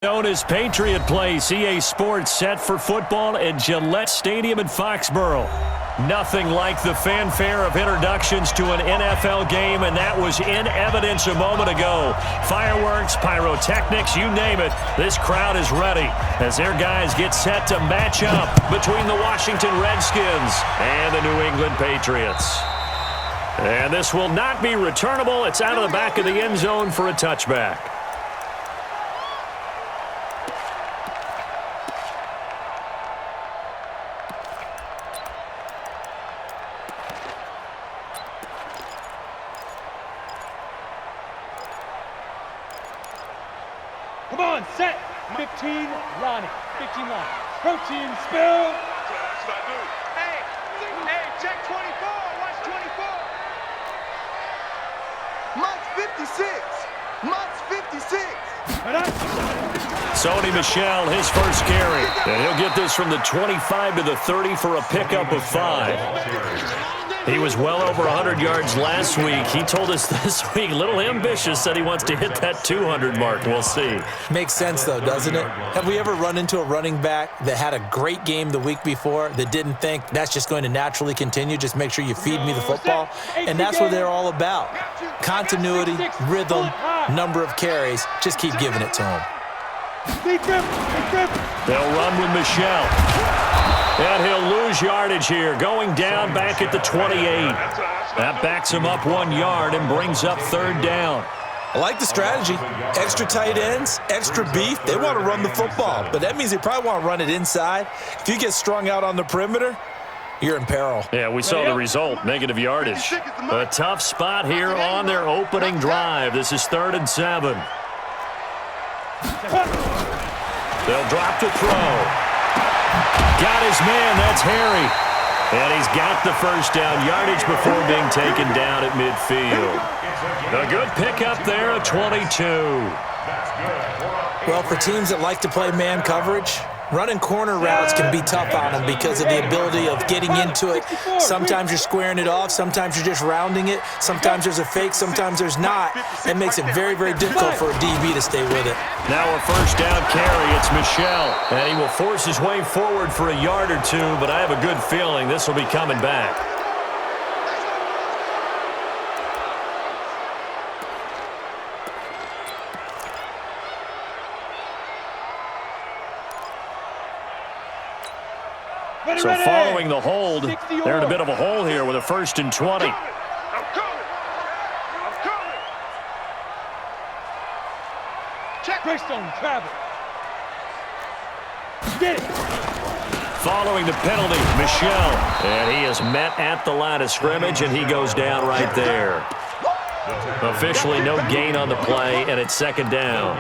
Known as Patriot Place, EA Sports set for football at Gillette Stadium in Foxborough. Nothing like the fanfare of introductions to an NFL game, and that was in evidence a moment ago. Fireworks, pyrotechnics, you name it. This crowd is ready as their guys get set to match up between the Washington Redskins and the New England Patriots. And this will not be returnable. It's out of the back of the end zone for a touchback. Come on, set. 15, Ronnie. 15 line. Protein spill. Hey, check 24. Watch 24. Mutt's 56. Mutt's 56. Sony Michel, his first carry. And he'll get this from the 25 to the 30 for a pickup of 5. He was well over 100 yards last week. He told us this week, a little ambitious, said he wants to hit that 200 mark. We'll see. Makes sense, though, doesn't it? Have we ever run into a running back that had a great game the week before that didn't think that's just going to naturally continue? Just make sure you feed me the football. And that's what they're all about. Continuity, rhythm, number of carries. Just keep giving it to him. They'll run with Michel. And he'll lose yardage here, going down back at the 28. That backs him up 1 yard and brings up third down. I like the strategy. Extra tight ends, extra beef. They want to run the football, but that means they probably want to run it inside. If you get strung out on the perimeter, you're in peril. Yeah, we saw the result, negative yardage. A tough spot here on their opening drive. This is 3rd and 7. They'll drop to throw. Got his man, that's Harry. And he's got the first down yardage before being taken down at midfield. A good pickup there at 22. Well, for teams that like to play man coverage, running corner routes can be tough on them because of the ability of getting into it. Sometimes you're squaring it off. Sometimes you're just rounding it. Sometimes there's a fake. Sometimes there's not. It makes it very, very difficult for a DB to stay with it. Now a first down carry. It's Michel. And he will force his way forward for a yard or two, but I have a good feeling this will be coming back. So following the hold, they're in a bit of a hole here with a 1st and 20. I'm coming. Check. Greystone travel. Get it. Following the penalty, Michel. And he is met at the line of scrimmage, and he goes down right there. Officially no gain on the play, and it's 2nd down.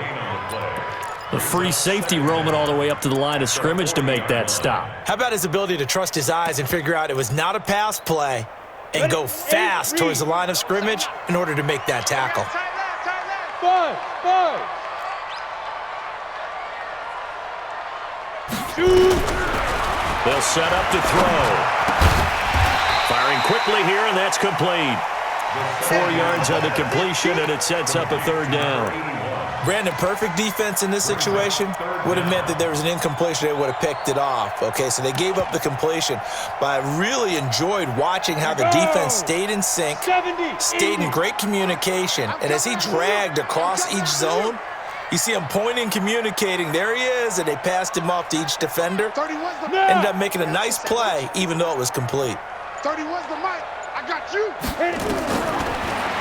The free safety roaming all the way up to the line of scrimmage to make that stop. How about his ability to trust his eyes and figure out it was not a pass play and go fast towards the line of scrimmage in order to make that tackle? Five. They'll set up to throw. Firing quickly here, and that's complete. 4 yards on the completion, and it sets up a 3rd down. Brandon, perfect defense in this situation would have meant that there was an incompletion. They would have picked it off. Okay, so they gave up the completion. But I really enjoyed watching how the defense stayed in sync, stayed in great communication. And as he dragged across each zone, you see him pointing, communicating. There he is, and they passed him off to each defender. Ended up making a nice play, even though it was complete. 31's the mic. I got you.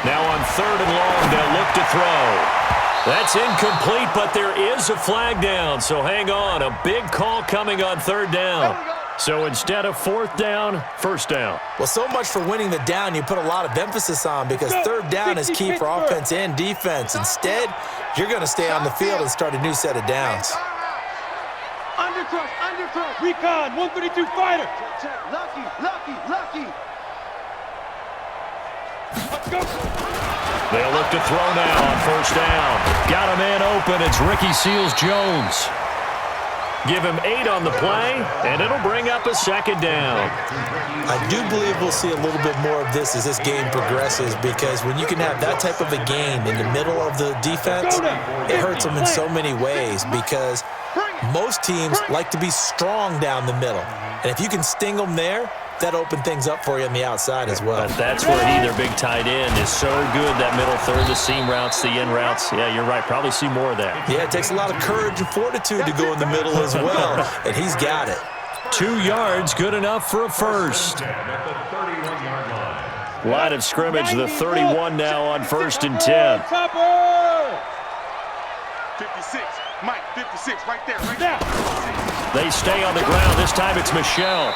Now on 3rd and long, they'll look to throw. That's incomplete, but there is a flag down, so hang on. A big call coming on 3rd down. So instead of 4th down, 1st down. Well, so much for winning the down you put a lot of emphasis on because 3rd down is key for offense and defense. Instead, you're going to stay on the field and start a new set of downs. Undercross. Recon, 132 fighter. Lucky. Let's go. They'll look to throw now on 1st down. Got a man open. It's Ricky Seals-Jones. Give him 8 on the play, and it'll bring up a second down. I do believe we'll see a little bit more of this as this game progresses, because when you can have that type of a gain in the middle of the defense, it hurts them in so many ways, because most teams like to be strong down the middle. And if you can sting them there, that opened things up for you on the outside as well. But that's where their big tight end is so good, that middle third, the seam routes, the in routes. Yeah, you're right. Probably see more of that. Yeah, it takes a lot of courage and fortitude to go in the middle as well, and he's got it. 2 yards, good enough for a first. Line of scrimmage, the 31 now on 1st and 10. 56, Mike, 56, right there, right there. They stay on the ground. This time it's Michelle.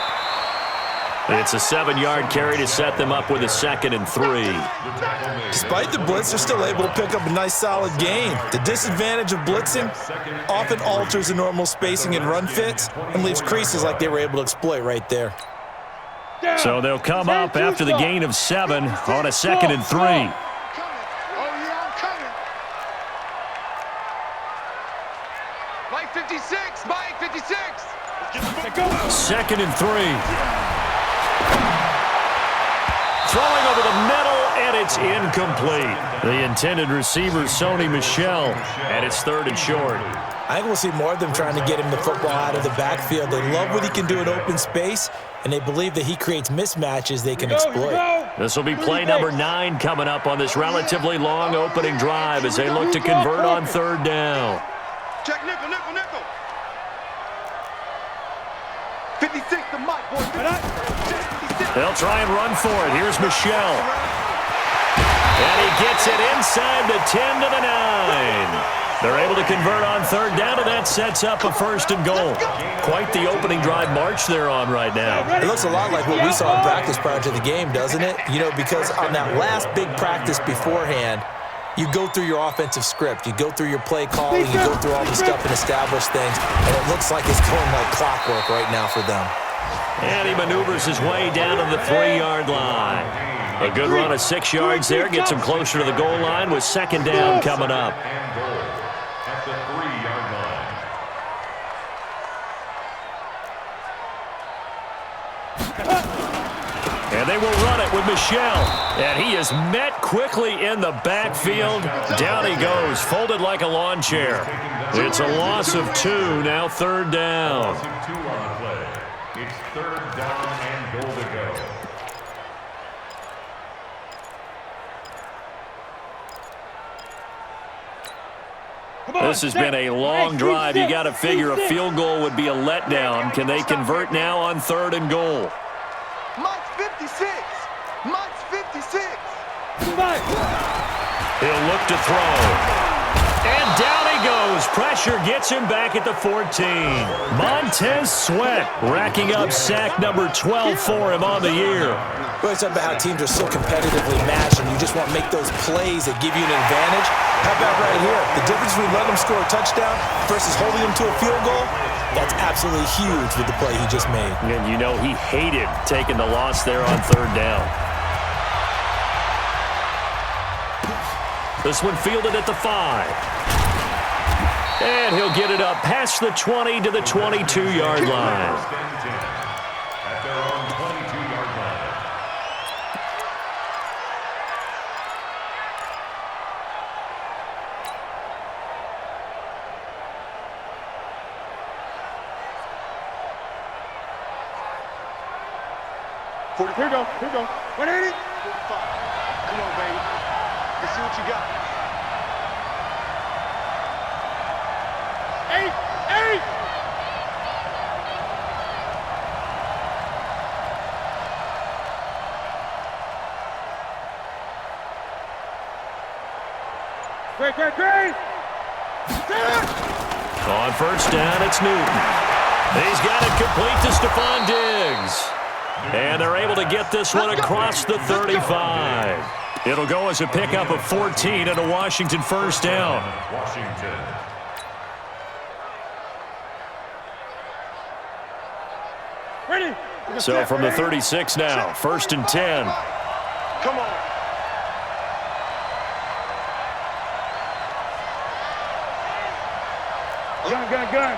It's a 7-yard carry to set them up with a 2nd and 3. Despite the blitz, they're still able to pick up a nice, solid gain. The disadvantage of blitzing often alters the normal spacing and run fits and leaves creases like they were able to exploit right there. So they'll come up after the gain of 7 on a 2nd and 3. Oh, yeah, I'm coming. Mike, 56, Mike, 56. Let's get the 2nd and 3. Throwing over the middle, and it's incomplete. The intended receiver, Sony Michel, and it's 3rd and short. I think we'll see more of them trying to get him the football out of the backfield. They love what he can do in open space, and they believe that he creates mismatches they can exploit. This will be play number 9 coming up on this relatively long opening drive as they look to convert on 3rd down. check, nickel, nickel, nickel. 56 to Mike, boy. 56. They'll try and run for it. Here's Michelle. And he gets it inside the 10 to the 9. They're able to convert on 3rd down, and that sets up a 1st and goal. Quite the opening drive march they're on right now. It looks a lot like what we saw in practice prior to the game, doesn't it? You know, because on that last big practice beforehand, you go through your offensive script, you go through your play calling, you go through all the stuff and establish things, and it looks like it's going like clockwork right now for them. And he maneuvers his way down to the 3-yard line. A good run of 6 yards there gets him closer to the goal line with 2nd down coming up. At the 3-yard line. And they will run it with Michelle. And he is met quickly in the backfield. Down he goes, folded like a lawn chair. It's a loss of 2, now 3rd down. Loss of 2 on the play. It's 3rd down and goal to go. This has been a long drive. You got to figure a field goal would be a letdown. Can they convert now on 3rd and goal? Mike's 56. Mike's 56. He'll look to throw. And down he goes. Pressure gets him back at the 14. Montez Sweat racking up sack number 12 for him on the year. We always talk about how teams are so competitively matched, and you just want to make those plays that give you an advantage. How about right here? The difference between letting them score a touchdown versus holding them to a field goal, that's absolutely huge with the play he just made. And you know he hated taking the loss there on 3rd down. This one fielded at the 5. And he'll get it up past the 20 to the 22-yard line. At their own 22-yard line. Here we go. 180. 45. Come on, baby. Let's see what you got. 8. Great. On 1st down, it's Newton. He's got it complete to Stephon Diggs. And they're able to get this one across the 35. It'll go as a pickup of 14 and a Washington 1st down. Washington. Ready. So from the 36 now, 1st and 10. Come on. Gun.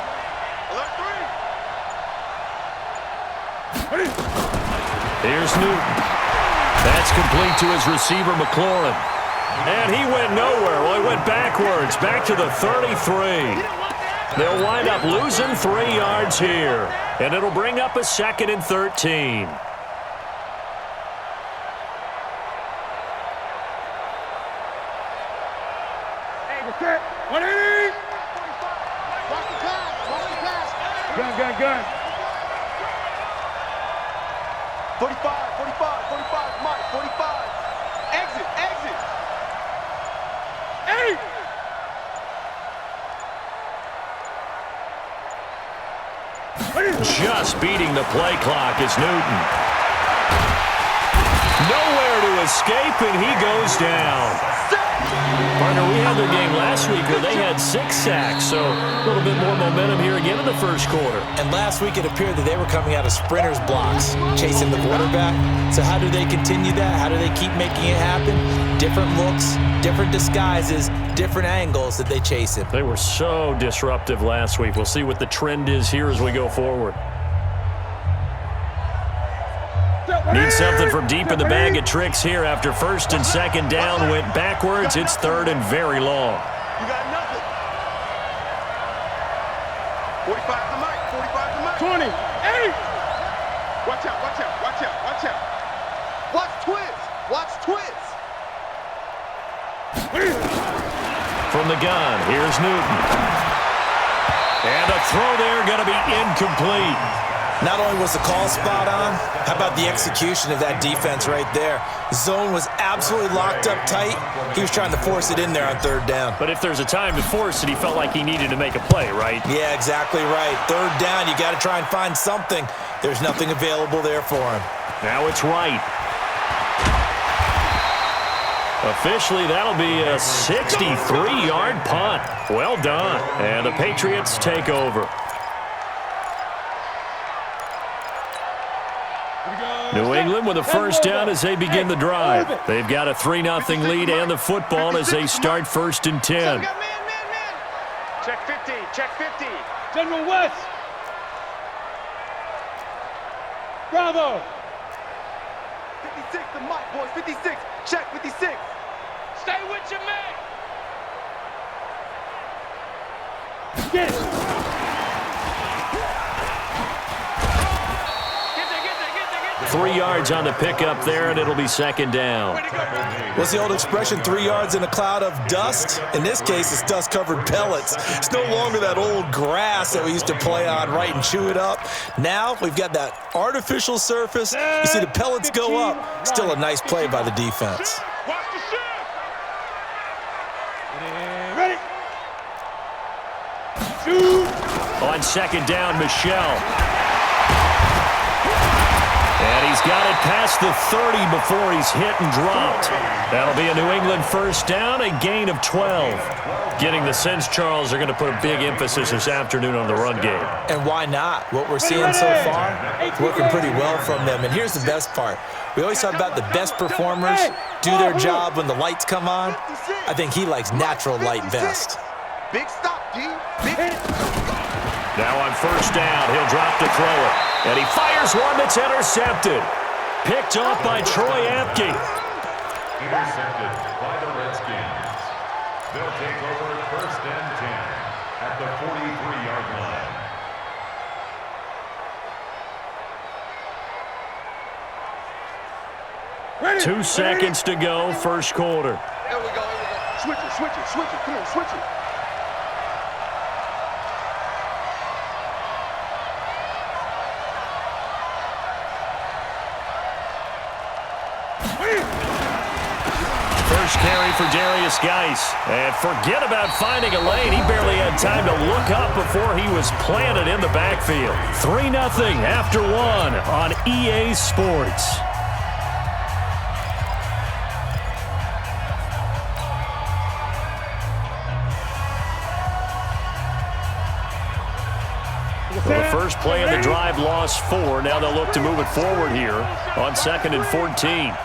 Here's Newton. That's complete to his receiver, McLaurin. And he went nowhere. Well, he went backwards, back to the 33. They'll wind up losing 3 yards here. And it'll bring up a 2nd and 13. Gun. 45, 45, Mike, 45. Exit. Hey! Just beating the play clock is Newton. Nowhere to escape, and he goes down. Partner, we had their game last week where they had 6 sacks, so a little bit more momentum here again in the first quarter. And last week it appeared that they were coming out of sprinters blocks, chasing the quarterback. So how do they continue that? How do they keep making it happen? Different looks, different disguises, different angles that they chase him. They were so disruptive last week. We'll see what the trend is here as we go forward. Need something from deep in the bag of tricks here after 1st and 2nd down. Went backwards. It's 3rd and very long. You got nothing. 45 to Mike. 20. Hey! Watch out. Watch twins. From the gun, here's Newton. And a throw there going to be incomplete. Not only was the call spot on, how about the execution of that defense right there? Zone was absolutely locked up tight. He was trying to force it in there on 3rd down. But if there's a time to force it, he felt like he needed to make a play, right? Yeah, exactly right. 3rd down, you got to try and find something. There's nothing available there for him. Now it's right. Officially, that'll be a 63-yard punt. Well done. And the Patriots take over. New England with a 1st down as they begin the drive. They've got a 3-0 lead and the football as they start 1st and 10. Man. Check 50. General West. Bravo. 56 to Mike, boys. 56. Check 56. Stay with your man. Get it. 3 yards on the pickup there, and it'll be 2nd down. What's the old expression, 3 yards in a cloud of dust? In this case, it's dust-covered pellets. It's no longer that old grass that we used to play on, right, and chew it up. Now we've got that artificial surface. You see the pellets go up. Still a nice play by the defense. Watch the shit. Ready. Shoot. On 2nd down, Michelle. And he's got it past the 30 before he's hit and dropped. That'll be a New England 1st down, a gain of 12. Getting the sense, Charles, they're going to put a big emphasis this afternoon on the run game. And why not? What we're seeing so far, it's working pretty well from them. And here's the best part. We always talk about the best performers do their job when the lights come on. I think he likes natural light best. Big stop, D. Now on 1st down, he'll drop to throw it. And he fires one that's intercepted. Picked off by Troy Apke. Intercepted by the Redskins. They'll take over 1st and 10 at the 43-yard line. 2 seconds to go, 1st quarter. There we go. Switch it. Come on, switch it. First carry for Darius Geis. And forget about finding a lane. He barely had time to look up before he was planted in the backfield. 3-0 after 1 on EA Sports. Well, the first play of the drive lost 4. Now they'll look to move it forward here on 2nd and 14.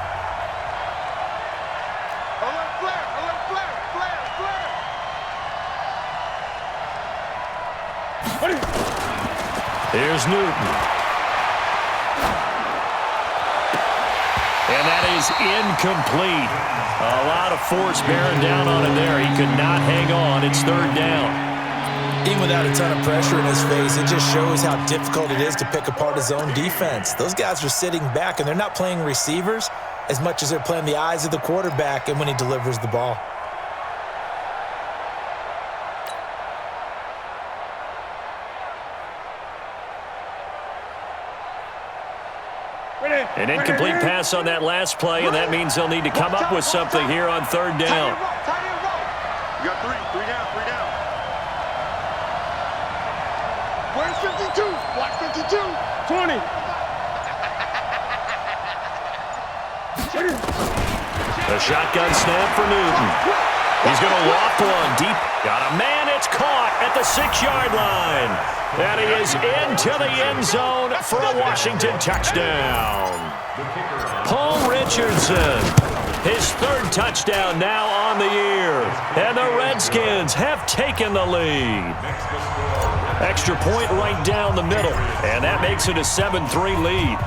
Here's Newton. And that is incomplete. A lot of force bearing down on him there. He could not hang on. It's third down. Even without a ton of pressure in his face, it just shows how difficult it is to pick apart his own defense. Those guys are sitting back, and they're not playing receivers as much as they're playing the eyes of the quarterback and when he delivers the ball. An incomplete pass on that last play, and that means they'll need to come up with something here on third down. You got three down. Where's 52? Black 52. 20. The shotgun snap for Newton. He's going to loft one deep. Got a man. It's caught at the 6-yard line. And he is into the end zone for a Washington touchdown. Paul Richardson, his third touchdown now on the year. And the Redskins have taken the lead. Extra point right down the middle. And that makes it a 7-3 lead.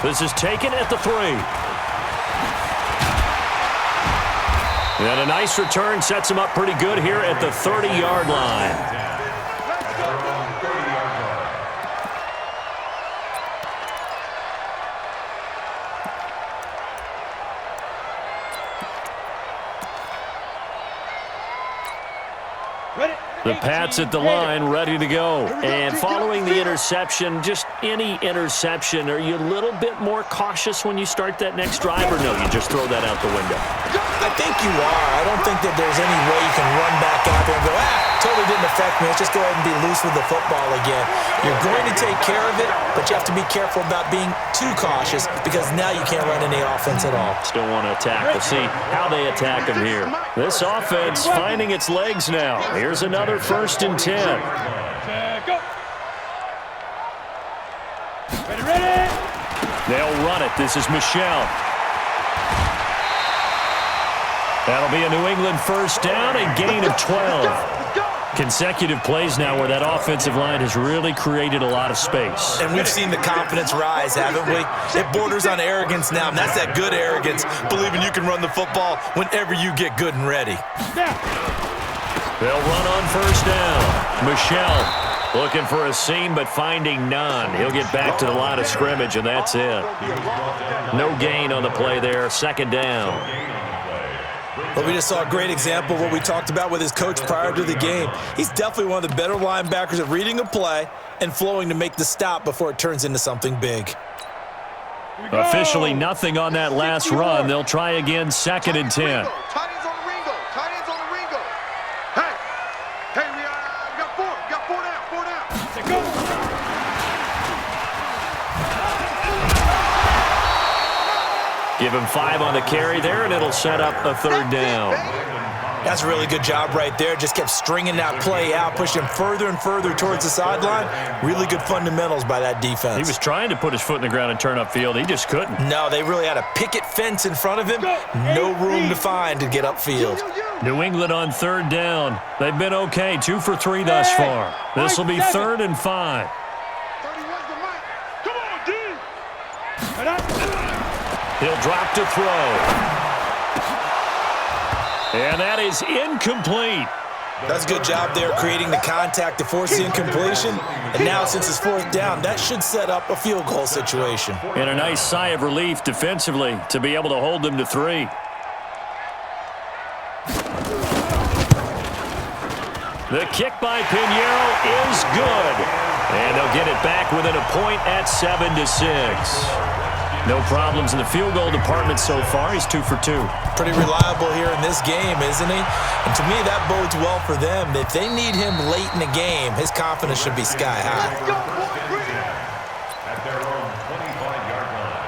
This is taken at the 3. And a nice return sets him up pretty good here at the 30-yard line. The Pats at the line, ready to go. And following the interception, just any interception, are you a little bit more cautious when you start that next drive, or no, you just throw that out the window? I think you are. I don't think that there's any way you can run back out there and go, totally didn't affect me. Let's just go ahead and be loose with the football again. You're going to take care of it, but you have to be careful about being too cautious because now you can't run any offense at all. Still want to attack. We'll see how they attack him here. This offense finding its legs now. Here's another 1st and 10. Go. Ready. They'll run it. This is Michelle. That'll be a New England first down, a gain of 12. Consecutive plays now where that offensive line has really created a lot of space. And we've seen the confidence rise, haven't we? It borders on arrogance now, and that's that good arrogance, believing you can run the football whenever you get good and ready. They'll run on first down. Michelle looking for a seam, but finding none. He'll get back to the line of scrimmage, and that's it. No gain on the play there. 2nd down. Well, we just saw a great example of what we talked about with his coach prior to the game. He's definitely one of the better linebackers at reading a play and flowing to make the stop before it turns into something big. Officially nothing on that last run. They'll try again, 2nd and 10. Tight ends on the Ringo. Tight ends on the Ringo. Hey, we got 4. We got 4 down. 4 down. Go. Give him 5 on the carry there, and it'll set up a 3rd down. That's a really good job right there. Just kept stringing that play out, pushing him further and further towards the sideline. Really good fundamentals by that defense. He was trying to put his foot in the ground and turn upfield. He just couldn't. No, they really had a picket fence in front of him. No room to find to get upfield. New England on 3rd down. They've been okay, 2 for 3 thus far. This will be 3rd and 5. 31's the mic. Come on, D. He'll drop to throw. And that is incomplete. That's a good job there creating the contact to force the incompletion. And now since it's 4th down, that should set up a field goal situation. And a nice sigh of relief defensively to be able to hold them to 3. The kick by Pinheiro is good. And they'll get it back within a point at 7-6. No problems in the field goal department so far. He's 2 for 2. Pretty reliable here in this game, isn't he? And to me, that bodes well for them. If they need him late in the game, his confidence should be sky high. At their own 25-yard line.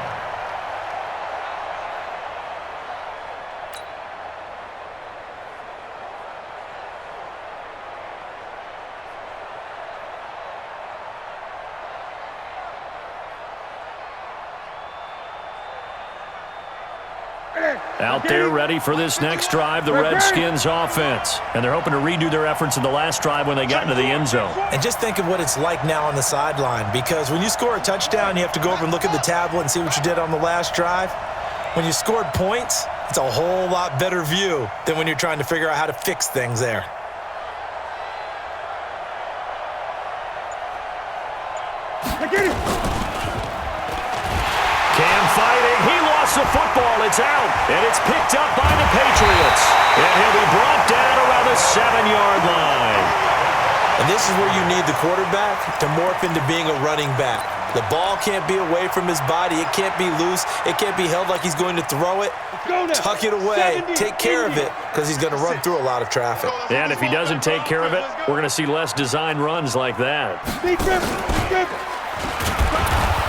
Out there ready for this next drive, the Redskins offense. And they're hoping to redo their efforts in the last drive when they got into the end zone. And just think of what it's like now on the sideline, because when you score a touchdown, you have to go over and look at the tablet and see what you did on the last drive. When you scored points, it's a whole lot better view than when you're trying to figure out how to fix things there. Cam fighting. He lost the football. It's out. And it's picked up by the Patriots. And he'll be brought down around the 7-yard line. And this is where you need the quarterback to morph into being a running back. The ball can't be away from his body. It can't be loose. It can't be held like he's going to throw it. Tuck it away. Take care of it, because he's going to run through a lot of traffic. And if he doesn't take care of it, we're going to see less design runs like that.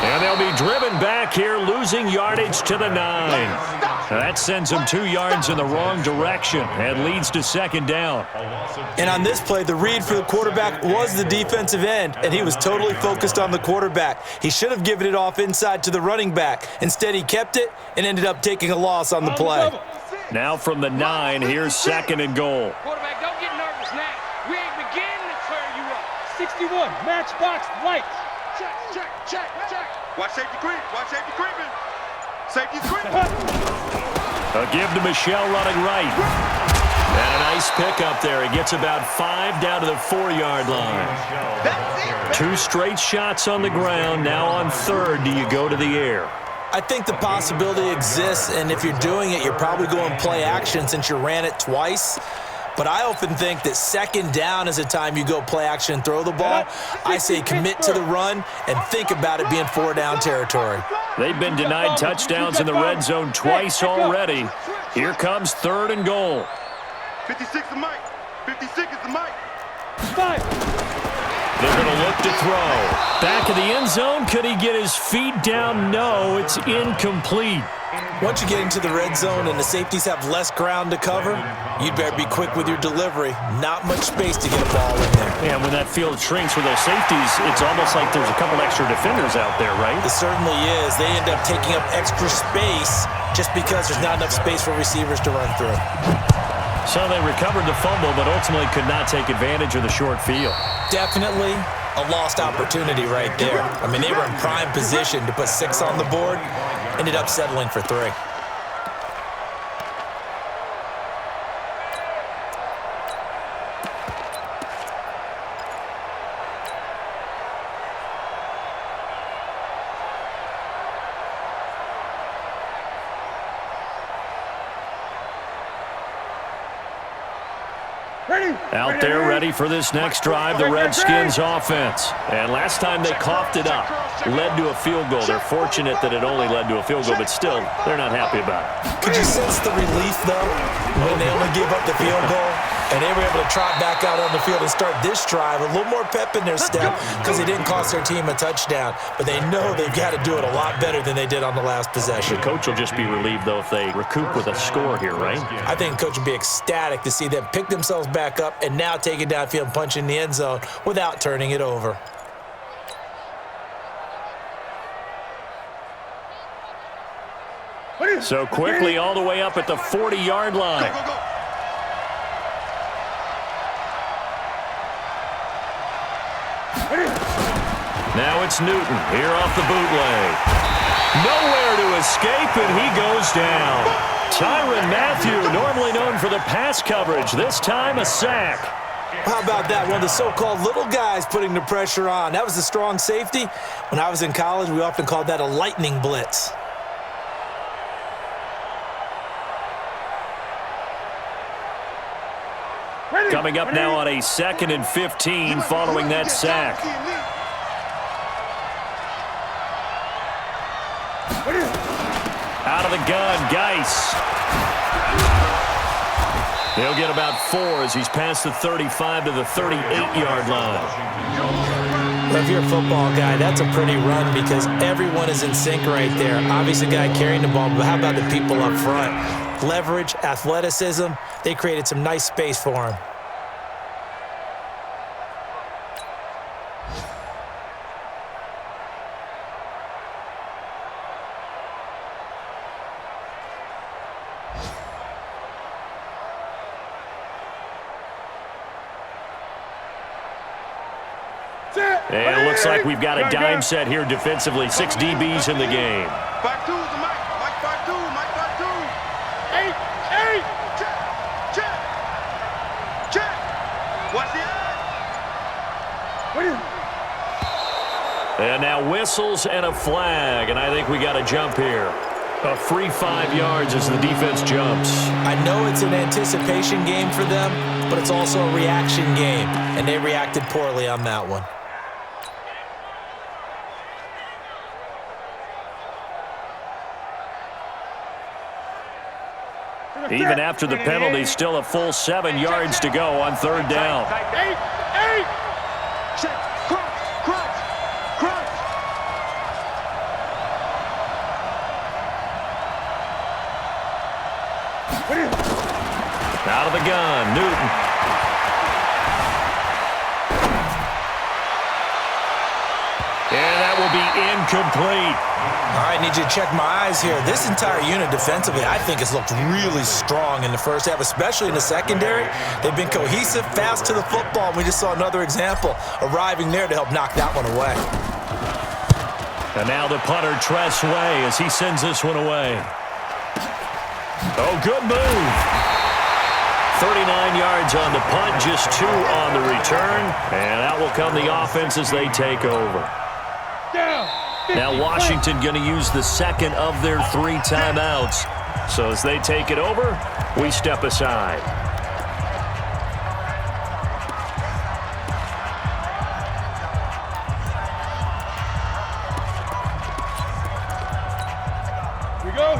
And they'll be driven back here, losing yardage to the 9. That sends them 2 yards in the wrong direction and leads to 2nd down. And on this play, the read for the quarterback was the defensive end, and he was totally focused on the quarterback. He should have given it off inside to the running back. Instead, he kept it and ended up taking a loss on the play. Now from the 9, here's 2nd and goal. Quarterback, don't get nervous now. We ain't beginning to clear you up. 61, matchbox lights. Check. Watch safety creep. Watch safety creeping. Safety's creeping. A give to Michelle running right. And a nice pick up there. He gets about 5 down to the 4-yard line. That's it. 2 straight shots on the ground. Now on 3rd, do you go to the air? I think the possibility exists, and if you're doing it, you're probably going play action since you ran it twice. But I often think that 2nd down is a time you go play action and throw the ball. I say commit to the run and think about it being 4-down territory. They've been denied touchdowns in the red zone twice already. Here comes 3rd and goal. 56 is Mike. 56 is the Mike. 5. They're going to look to throw. Back in the end zone. Could he get his feet down? No, it's incomplete. Once you get into the red zone and the safeties have less ground to cover, you'd better be quick with your delivery. Not much space to get a ball in there. Yeah, when that field shrinks with those safeties, it's almost like there's a couple extra defenders out there, right? It certainly is. They end up taking up extra space just because there's not enough space for receivers to run through. So they recovered the fumble, but ultimately could not take advantage of the short field. Definitely a lost opportunity right there. I mean, they were in prime position to put 6 on the board. Ended up settling for 3. Out there ready for this next drive, the Redskins offense. And last time they coughed it up, led to a field goal. They're fortunate that it only led to a field goal, but still, they're not happy about it. Could you sense the relief, though, when they only gave up the field goal? And they were able to trot back out on the field and start this drive. A little more pep in their step because they didn't cost their team a touchdown. But they know they've got to do it a lot better than they did on the last possession. The coach will just be relieved, though, if they recoup with a score here, right? I think the coach would be ecstatic to see them pick themselves back up and now take it downfield and punch in the end zone without turning it over. So quickly all the way up at the 40-yard line. Now it's Newton here off the bootleg. Nowhere to escape, and he goes down. Tyrann Mathieu, normally known for the pass coverage, this time a sack. How about that? One of the so-called little guys putting the pressure on. That was a strong safety. When I was in college, we often called that a lightning blitz. Coming up now on a 2nd and 15 following that sack. Out of the gun, Geis. He'll get about 4 as he's past the 35 to the 38-yard line. Well, if you're a football guy, that's a pretty run because everyone is in sync right there. Obviously, the guy carrying the ball, but how about the people up front? Leverage, athleticism, they created some nice space for him. And it looks like we've got a dime set here defensively. 6 DBs in the game. 5-2 is the Mike. Mike 5-2. Mike 5-2. 8. Check. Check. Check. Watch the eye. And now whistles and a flag. And I think we got a jump here. A free 5 yards as the defense jumps. I know it's an anticipation game for them, but it's also a reaction game. And they reacted poorly on that one. Even after the penalty, still a full 7 yards to go on 3rd down. 8. Check. Crunch. Out of the gun, Newton. And that will be incomplete. All right, need you to check my eyes here. This entire unit defensively, I think, has looked really strong in the first half, especially in the secondary. They've been cohesive, fast to the football. We just saw another example arriving there to help knock that one away. And now the punter, Tress Way, as he sends this one away. Oh, good move. 39 yards on the punt, just 2 on the return. And out will come the offense as they take over. Now Washington going to use the second of their 3 timeouts. So as they take it over, we step aside.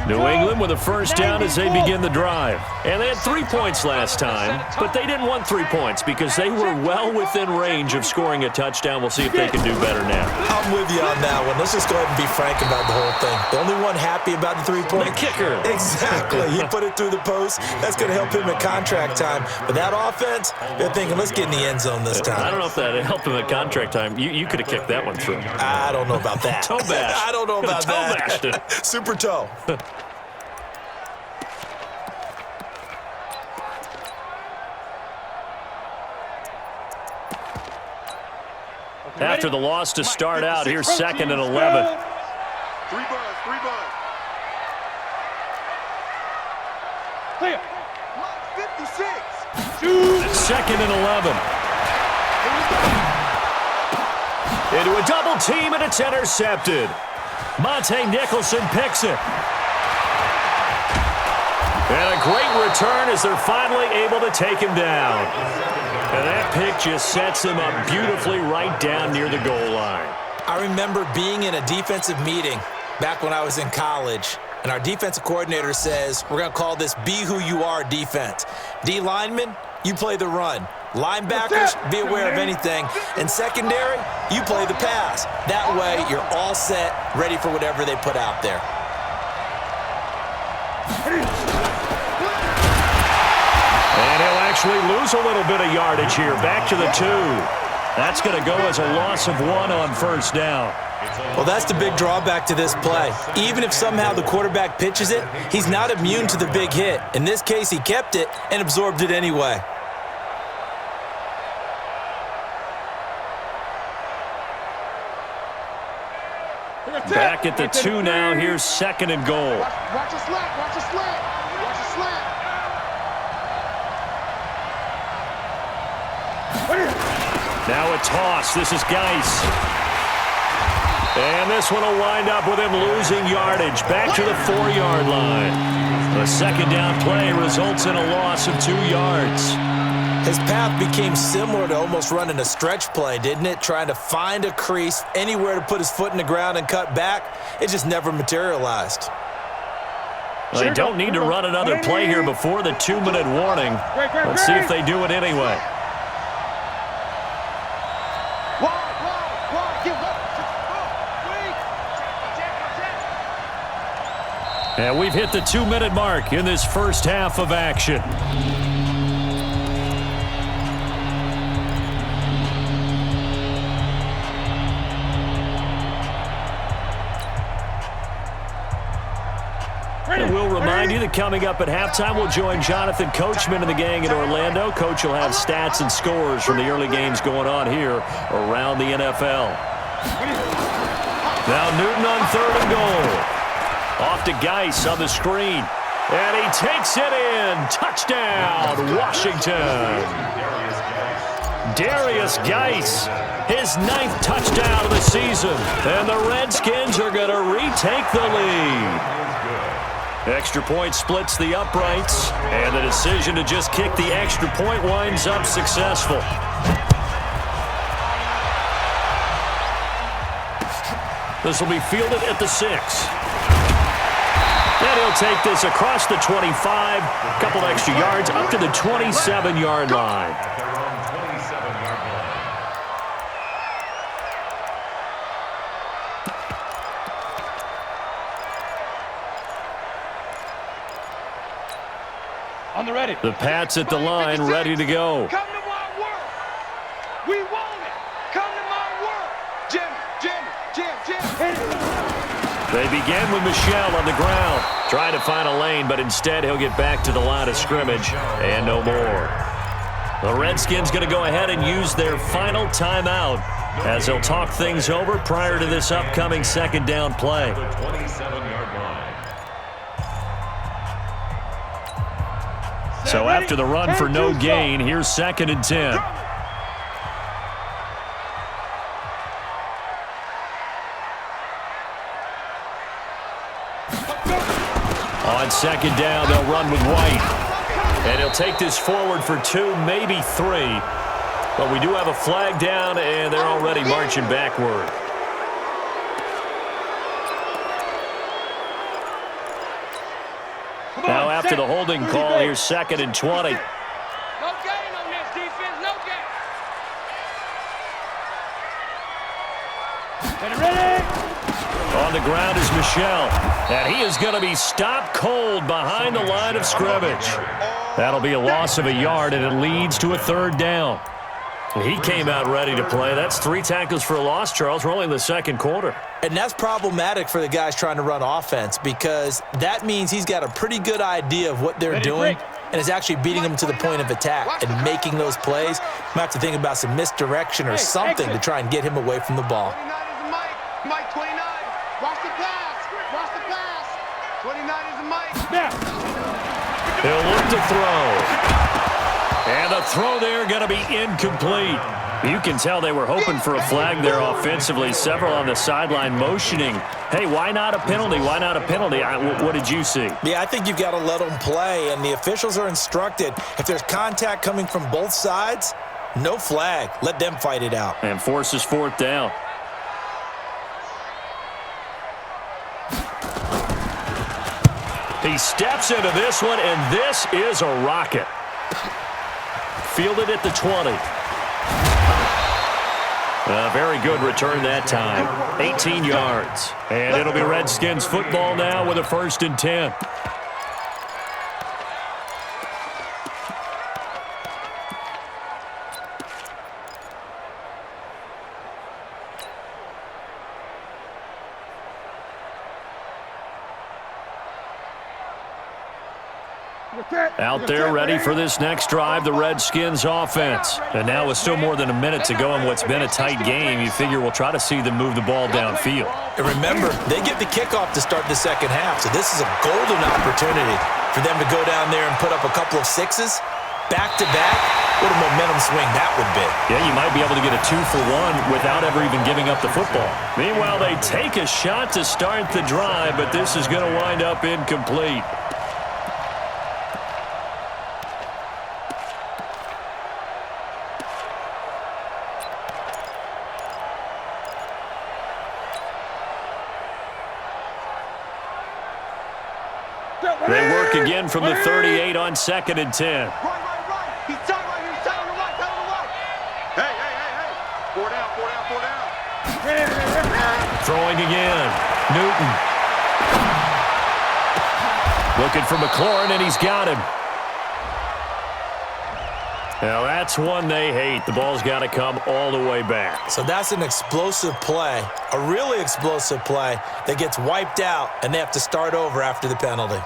New England with a first down as they begin the drive. And they had 3 points last time, but they didn't want 3 points because they were well within range of scoring a touchdown. We'll see if they can do better now. I'm with you on that one. Let's just go ahead and be frank about the whole thing. The only one happy about the 3-point. The kicker. Exactly. He put it through the post. That's going to help him at contract time. But that offense, they're thinking, let's get in the end zone this time. I don't know if that helped him at contract time. You could have kicked that one through. I don't know about that. Toe bash. I don't know about that. Toe bashed it. Super toe. After the loss to start out, here's 2nd and 11. 3 buzz. Clear. 56. 2nd and 11. Into a double team, and it's intercepted. Monte Nicholson picks it. And a great return as they're finally able to take him down. And that pick just sets him up beautifully right down near the goal line. I remember being in a defensive meeting back when I was in college, and our defensive coordinator says, we're going to call this Be Who You Are defense. D linemen, you play the run. Linebackers, be aware of anything. And secondary, you play the pass. That way, you're all set, ready for whatever they put out there. And he'll actually lose a little bit of yardage here. Back to the 2. That's going to go as a loss of 1 on 1st down. Well, that's the big drawback to this play. Even if somehow the quarterback pitches it, he's not immune to the big hit. In this case, he kept it and absorbed it anyway. Back at the 2 now. Here's 2nd and goal. Watch a slant. Watch a slant. Watch a slant. Now a toss. This is Geis. And this one will wind up with him losing yardage. Back to the 4-yard line. The 2nd down play results in a loss of 2 yards. His path became similar to almost running a stretch play, didn't it? Trying to find a crease, anywhere to put his foot in the ground and cut back. It just never materialized. Well, they don't need to run another play here before the 2-minute warning. Let's see if they do it anyway. And we've hit the 2-minute mark in this first half of action. And we'll remind remind you that coming up at halftime, we'll join Jonathan Coachman and the gang in Orlando. Coach will have stats and scores from the early games going on here around the NFL. Now Newton on 3rd and goal. Off to Geis on the screen. And he takes it in. Touchdown, Washington. Darius Geis, his 9th touchdown of the season. And the Redskins are going to retake the lead. Extra point splits the uprights. And the decision to just kick the extra point winds up successful. This will be fielded at the 6. And he'll take this across the 25, a couple extra yards, up to the 27-yard line. On the ready. The Pats at the line, ready to go. Come to my work. We want it. Come to my work. Jim. They begin with Michel on the ground, trying to find a lane, but instead he'll get back to the line of scrimmage and no more. The Redskins going to go ahead and use their final timeout as they'll talk things over prior to this upcoming 2nd down play. The 27-yard line. So after the run for no gain, here's 2nd and 10. On 2nd down, they'll run with White. And he'll take this forward for 2, maybe 3. But we do have a flag down, and they're already marching backward. Now after the holding call, here's 2nd and 20. No gain on this defense, no gain. Get ready. On the ground is Michel. And he is going to be stopped cold behind the line of scrimmage. That'll be a loss of a yard, and it leads to a 3rd down. He came out ready to play. That's 3 tackles for a loss, Charles. We're only in the 2nd quarter. And that's problematic for the guys trying to run offense because that means he's got a pretty good idea of what they're doing and is actually beating them to the point of attack and making those plays. Might have to think about some misdirection or something to try and get him away from the ball. 29 is a Mike. Mike 29. Watch the pass. Watch the pass. 29 is a Mike. He'll look to throw. And the throw there going to be incomplete. You can tell they were hoping for a flag there offensively. Several on the sideline motioning. Hey, why not a penalty? Why not a penalty? What did you see? Yeah, I think you've got to let them play, and the officials are instructed. If there's contact coming from both sides, no flag. Let them fight it out. And forces 4th down. He steps into this one, and this is a rocket. Fielded at the 20. A very good return that time. 18 yards. And it'll be Redskins football now with a 1st and 10. Out there ready for this next drive, the Redskins offense. And now with still more than a minute to go in what's been a tight game, you figure we'll try to see them move the ball downfield. And remember, they get the kickoff to start the 2nd half, so this is a golden opportunity for them to go down there and put up a couple of 6s back-to-back. What a momentum swing that would be. Yeah, you might be able to get a 2-for-1 without ever even giving up the football. Meanwhile, they take a shot to start the drive, but this is going to wind up incomplete. They work again from the 38 on 2nd and 10. Right. He's tight right here. He's tight on the right. Hey. 4 down. Throwing again. Newton. Looking for McLaurin, and he's got him. Now, that's one they hate. The ball's got to come all the way back. So that's an explosive play, a really explosive play that gets wiped out, and they have to start over after the penalty.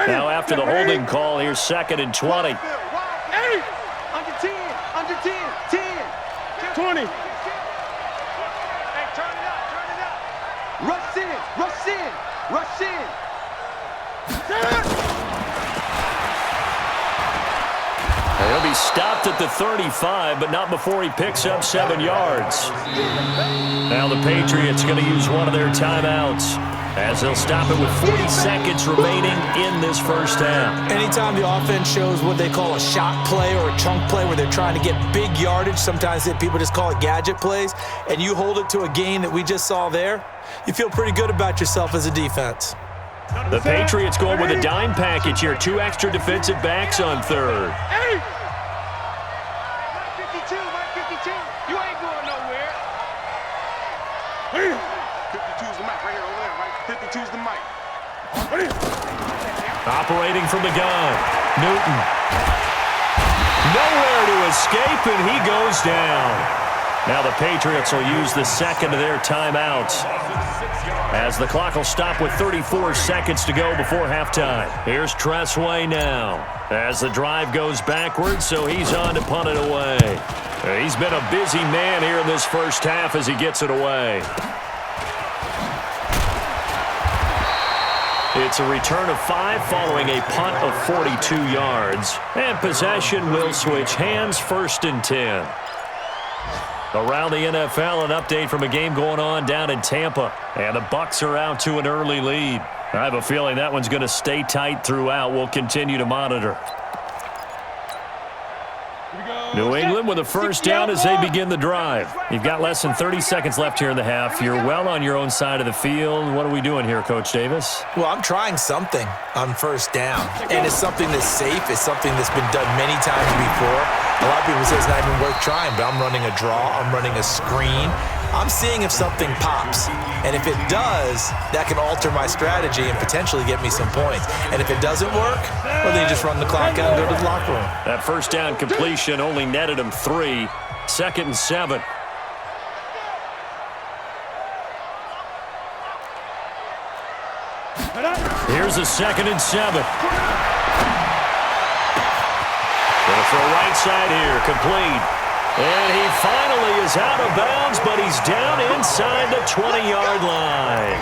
Now after the holding call, here's 2nd and 20. 8. Under 10. Under 10. 10. 20. Hey, turn it up. Turn it up. Rush in. Rush in. Rush in. He'll be stopped at the 35, but not before he picks up 7 yards. Now the Patriots going to use one of their timeouts as they'll stop it with 40 seconds remaining in this first half. Anytime the offense shows what they call a shot play or a chunk play where they're trying to get big yardage, sometimes people just call it gadget plays, and you hold it to a gain that we just saw there, you feel pretty good about yourself as a defense. The Patriots going with a dime package here. 2 extra defensive backs on 3rd. 52, 52. You ain't going nowhere. 52's the mic right here, over there, right? 52's the mic. Operating from the gun. Newton. Nowhere to escape, and he goes down. Now the Patriots will use the 2nd of their timeouts as the clock will stop with 34 seconds to go before halftime. Here's Tressway now as the drive goes backwards, so he's on to punt it away. He's been a busy man here in this first half as he gets it away. It's a return of 5 following a punt of 42 yards. And possession will switch hands, 1st and 10. Around the NFL, an update from a game going on down in Tampa. And the Bucs are out to an early lead. I have a feeling that one's going to stay tight throughout. We'll continue to monitor. New England with a first down as they begin the drive. You've got less than 30 seconds left here in the half. You're well on your own side of the field. What are we doing here, Coach Davis? Well, I'm trying something on first down, and it's something that's safe. It's something that's been done many times before. A lot of people say it's not even worth trying, but I'm running a draw. I'm running a screen. I'm seeing if something pops, and if it does, that can alter my strategy and potentially get me some points. And if it doesn't work, well, then you just run the clock out and go to the locker room. That first down completion only netted him 3. 2nd and 7. Here's a 2nd and 7. Going to throw right side here, complete. And he finally is out of bounds, but he's down inside the 20-yard line.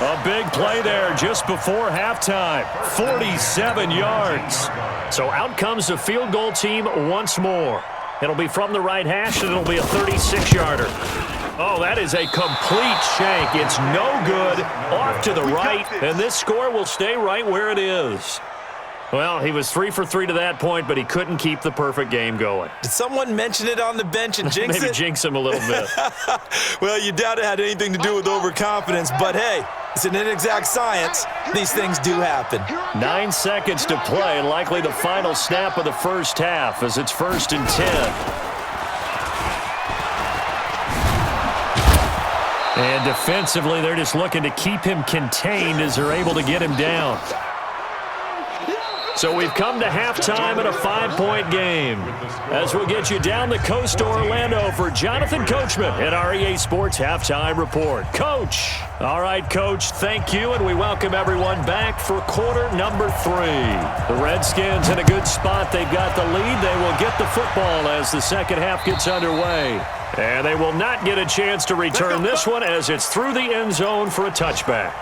A big play there just before halftime. 47 yards. So out comes the field goal team once more. It'll be from the right hash, and it'll be a 36-yarder. Oh, that is a complete shank. It's no good. Off to the right, and this score will stay right where it is. Well, he was 3 for 3 to that point, but he couldn't keep the perfect game going. Did someone mention it on the bench and jinx it? Maybe jinx him a little bit. Well, you doubt it had anything to do with overconfidence, but hey, it's an inexact science. These things do happen. 9 seconds to play, likely the final snap of the first half as it's 1st and 10. And defensively, they're just looking to keep him contained as they're able to get him down. So we've come to halftime in a 5-point game. As we'll get you down the coast to Orlando for Jonathan Coachman at our EA Sports Halftime Report. Coach. All right, Coach, thank you, and we welcome everyone back for quarter number 3. The Redskins in a good spot. They've got the lead. They will get the football as the second half gets underway. And they will not get a chance to return this one as it's through the end zone for a touchback.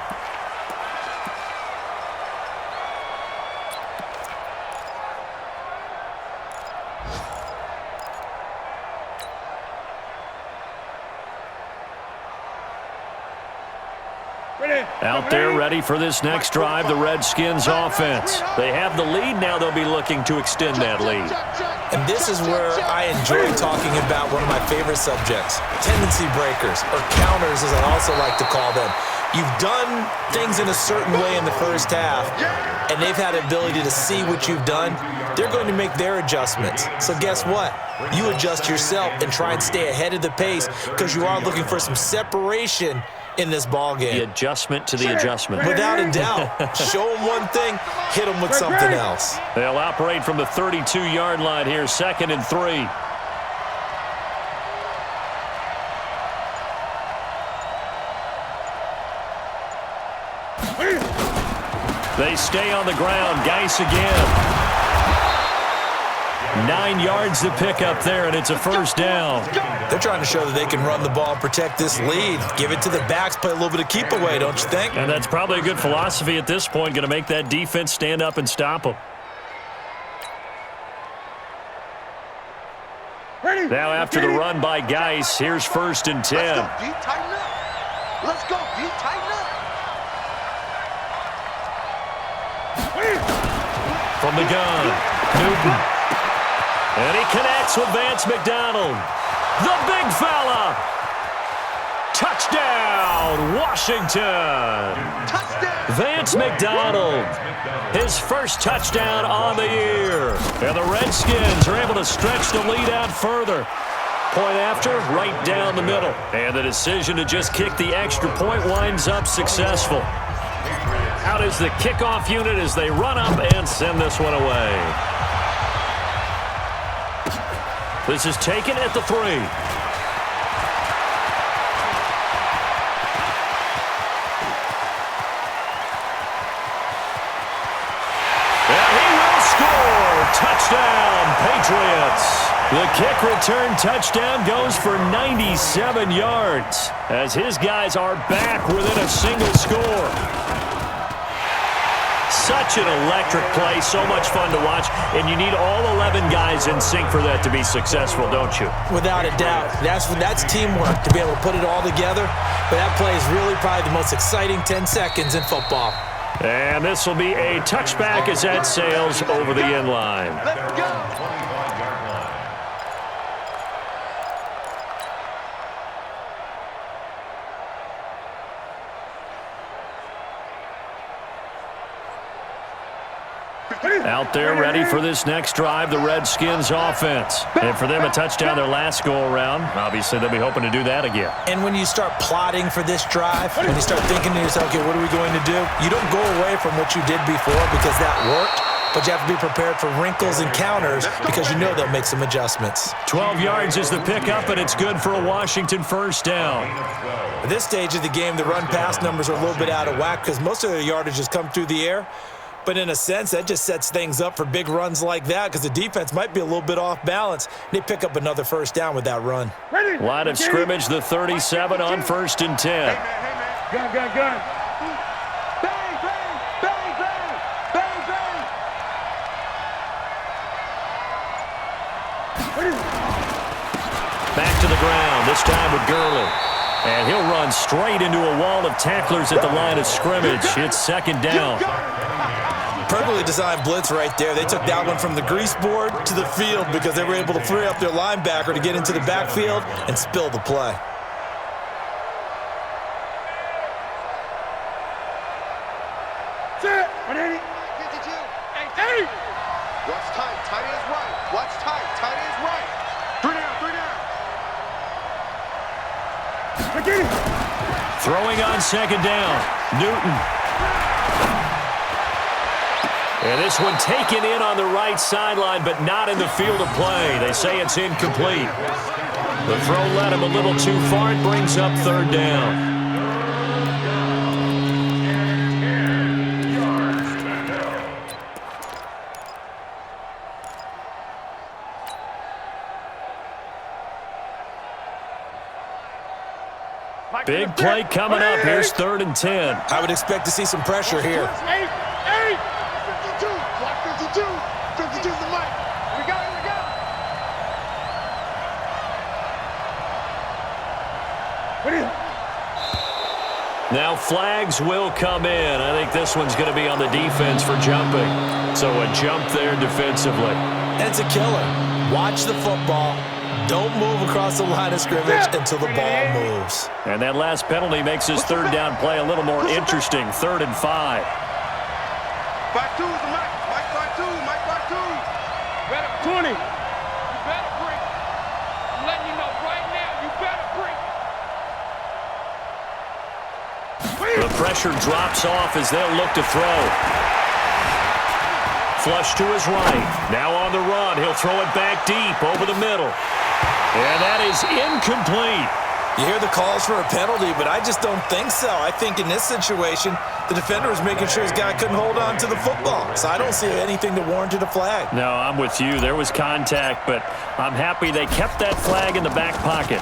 Out there ready for this next drive, the Redskins offense. They have the lead. Now they'll be looking to extend that lead. And this is where I enjoy talking about one of my favorite subjects, tendency breakers, or counters as I also like to call them. You've done things in a certain way in the first half, and they've had the ability to see what you've done. They're going to make their adjustments. So guess what? You adjust yourself and try and stay ahead of the pace because you are looking for some separation in this ball game. The adjustment to the adjustment. Without a doubt. Show them one thing, hit them with something else. They'll operate from the 32-yard line here, 2nd and 3. They stay on the ground. Geis again. 9 yards to pick up there, and it's a first down. They're trying to show that they can run the ball and protect this lead. Give it to the backs, play a little bit of keep away, don't you think? And that's probably a good philosophy at this point, going to make that defense stand up and stop them. Now after the run by Geis, here's 1st and 10. Let's go, D. Tighten up. Let's go, D. Tighten up. From the gun, Newton. And he connects with Vance McDonald. The big fella. Touchdown, Washington. Touchdown. Vance McDonald, his first touchdown on the year. And the Redskins are able to stretch the lead out further. Point after, right down the middle. And the decision to just kick the extra point winds up successful. Out is the kickoff unit as they run up and send this one away. This is taken at the 3. And he will score. Touchdown, Patriots. The kick return touchdown goes for 97 yards as his guys are back within a single score. Such an electric play, so much fun to watch, and you need all 11 guys in sync for that to be successful, don't you? Without a doubt. That's teamwork to be able to put it all together. But that play is really probably the most exciting 10 seconds in football. And this will be a touchback as that sails over the end line. Let's go. Out there ready for this next drive, the Redskins offense. And for them, a touchdown their last go-around. Obviously, they'll be hoping to do that again. And when you start plotting for this drive, when you start thinking to yourself, okay, what are we going to do? You don't go away from what you did before because that worked, but you have to be prepared for wrinkles and counters because you know they'll make some adjustments. 12 yards is the pickup, and it's good for a Washington first down. At this stage of the game, the run-pass numbers are a little bit out of whack because most of their yardage has come through the air. But in a sense, that just sets things up for big runs like that because the defense might be a little bit off balance. They pick up another first down with that run. Line of scrimmage, the 37 on 1st and 10. Gun. Bang, bang, bang, bang, bang, bang. Back to the ground, this time with Gurley. And he'll run straight into a wall of tacklers at the line of scrimmage. It's 2nd down. Perfectly designed blitz right there. They took that one from the grease board to the field because they were able to free up their linebacker to get into the backfield and spill the play. Set. 180. 52. Hey. Watch tight. Tight ends right. Watch tight. Tight ends right. 3 down. 3 down. Throwing on 2nd down, Newton. And this one taken in on the right sideline, but not in the field of play. They say it's incomplete. The throw led him a little too far. It brings up 3rd down. Big play coming up. Here's 3rd and 10. I would expect to see some pressure here. 8. 52. Block 52. 52's the mic. We got it. Now flags will come in. I think this one's going to be on the defense for jumping. So a jump there defensively. And it's a killer. Watch the football. Don't move across the line of scrimmage until the ball moves. And that last penalty makes his 3rd down play a little more interesting. 3rd and 5. 5-2 is the mic. Mike 5-2. Mike 5-2. Better 20. You better break. I'm letting you know right now, you better break. The pressure drops off as they'll look to throw. Flush to his right. Now on the run. He'll throw it back deep over the middle. And that is incomplete. You hear the calls for a penalty, but I just don't think so. I think in this situation, the defender was making sure his guy couldn't hold on to the football. So I don't see anything that warranted a flag. No, I'm with you. There was contact, but I'm happy they kept that flag in the back pocket.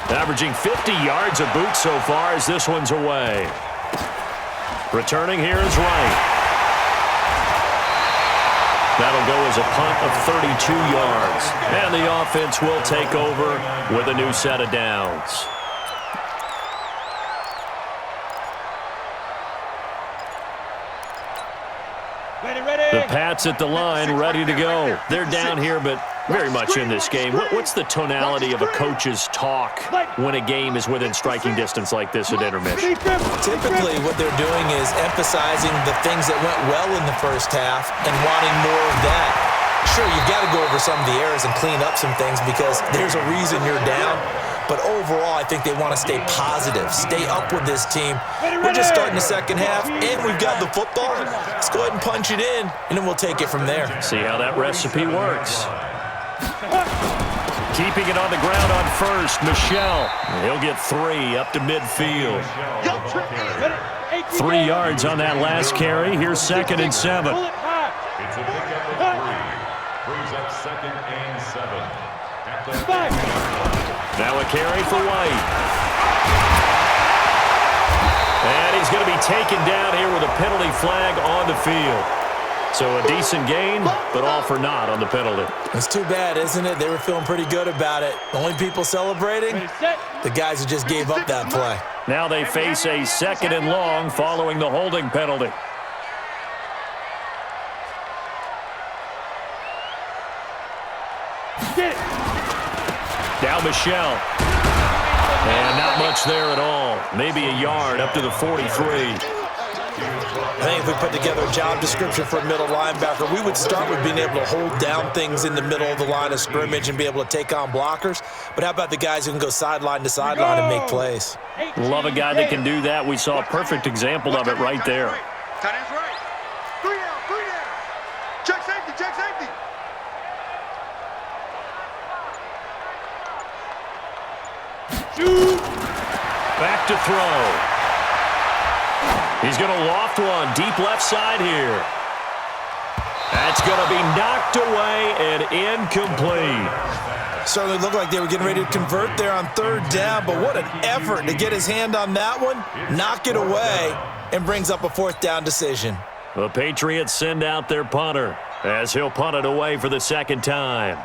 Averaging 50 yards a boot so far as this one's away. Returning here is Wright. That'll go as a punt of 32 yards. And the offense will take over with a new set of downs. The Pats at the line, ready to go. They're down here, but very much in this game. What's the tonality of a coach's talk when a game is within striking distance like this at intermission? Typically, what they're doing is emphasizing the things that went well in the first half and wanting more of that. Sure, you've got to go over some of the errors and clean up some things because there's a reason you're down. But overall, I think they want to stay positive, stay up with this team. We're just starting the second half, and we've got the football. Let's go ahead and punch it in, and then we'll take it from there. See how that recipe works. Keeping it on the ground on first, Michelle. He'll get 3 up to midfield. 3 yards on that last carry. Here's 2nd and 7. It's a pickup of 3. Brings up 2nd and 7. At the now a carry for White. And he's going to be taken down here with a penalty flag on the field. So a decent gain, but all for naught on the penalty. It's too bad, isn't it? They were feeling pretty good about it. The only people celebrating, the guys who just gave up that play. Now they face a 2nd and long following the holding penalty. Now Michelle. And not much there at all. Maybe a yard up to the 43. I think if we put together a job description for a middle linebacker, we would start with being able to hold down things in the middle of the line of scrimmage and be able to take on blockers. But how about the guys who can go sideline to sideline and make plays? Love a guy that can do that. We saw a perfect example of it right there. Tight end's right. 3 down, 3 down. Check safety, check safety. Back to throw. He's going to loft one deep left side here. That's going to be knocked away and incomplete. Certainly looked like they were getting ready to convert there on 3rd down, but what an effort to get his hand on that one, knock it away, and brings up a 4th down decision. The Patriots send out their punter as he'll punt it away for the 2nd time.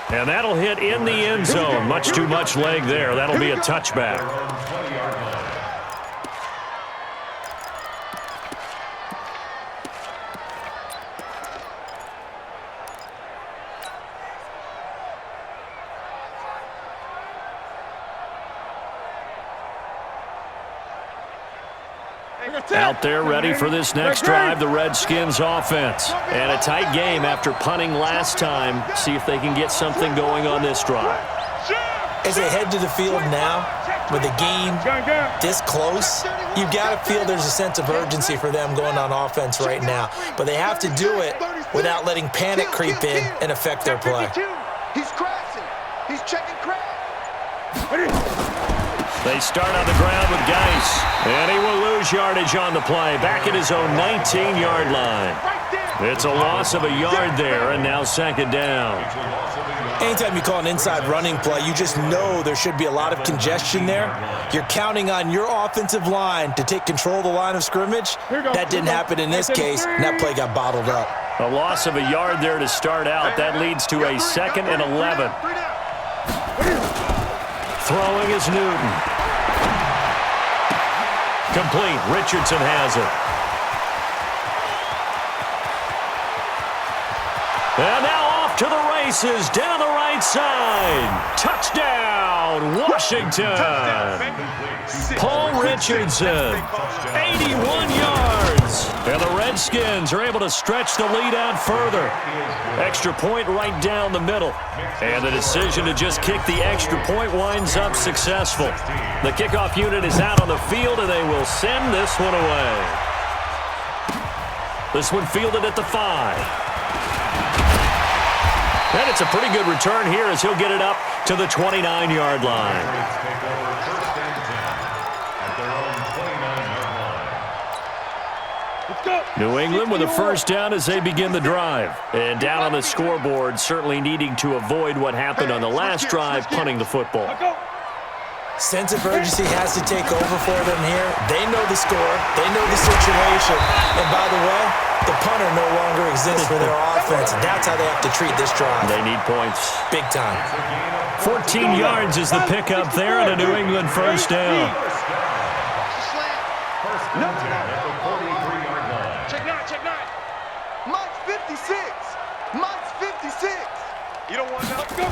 And that'll hit in the end zone. Much too much leg there. That'll be a touchback. Out there ready for this next drive, the Redskins offense. And a tight game after punting last time. See if they can get something going on this drive. As they head to the field now, with the game this close, you've got to feel there's a sense of urgency for them going on offense right now. But they have to do it without letting panic creep in and affect their play. He's crashing. He's checking crash. They start on the ground with Geis, and he will lose yardage on the play, back at his own 19-yard line. It's a loss of a yard there, and now 2nd down. Anytime you call an inside running play, you just know there should be a lot of congestion there. You're counting on your offensive line to take control of the line of scrimmage. That didn't happen in this case, and that play got bottled up. A loss of a yard there to start out. That leads to a 2nd and 11. Throwing is Newton. Complete. Richardson has it. And now off to the races down the right side. Touchdown, Washington. Paul Richardson, 81 yards. And the Redskins are able to stretch the lead out further. Extra point right down the middle. And the decision to just kick the extra point winds up successful. The kickoff unit is out on the field, and they will send this one away. This one fielded at the 5. And it's a pretty good return here as he'll get it up to the 29-yard line. Patriots take over first and 10 at their own 29-yard line. New England with a first down as they begin the drive. And down on the scoreboard, certainly needing to avoid what happened on the last drive, punting the football. Sense of urgency has to take over for them here. They know the score. They know the situation. And by the way, the punter no longer exists for their offense. That's how they have to treat this drive. They need points. Big time. 14 yards is the pickup there and a New England first down. First and 10 at the 43-yard line. Check nine. Mike's 56. Mike's 56. You don't want to go.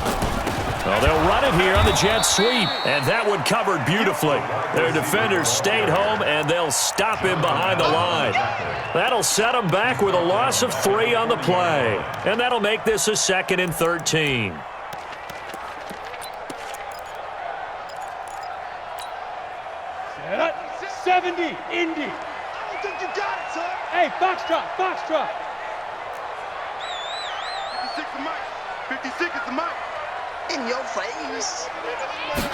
Well, they'll run it here on the jet sweep, and that one covered beautifully. Their defenders stayed home, and they'll stop him behind the line. That'll set them back with a loss of 3 on the play, and that'll make this a 2nd and 13. 70, Indy. I don't think you got it, son. Hey, Foxtrot. 56 is Mike. 56 is the Mike. In your face.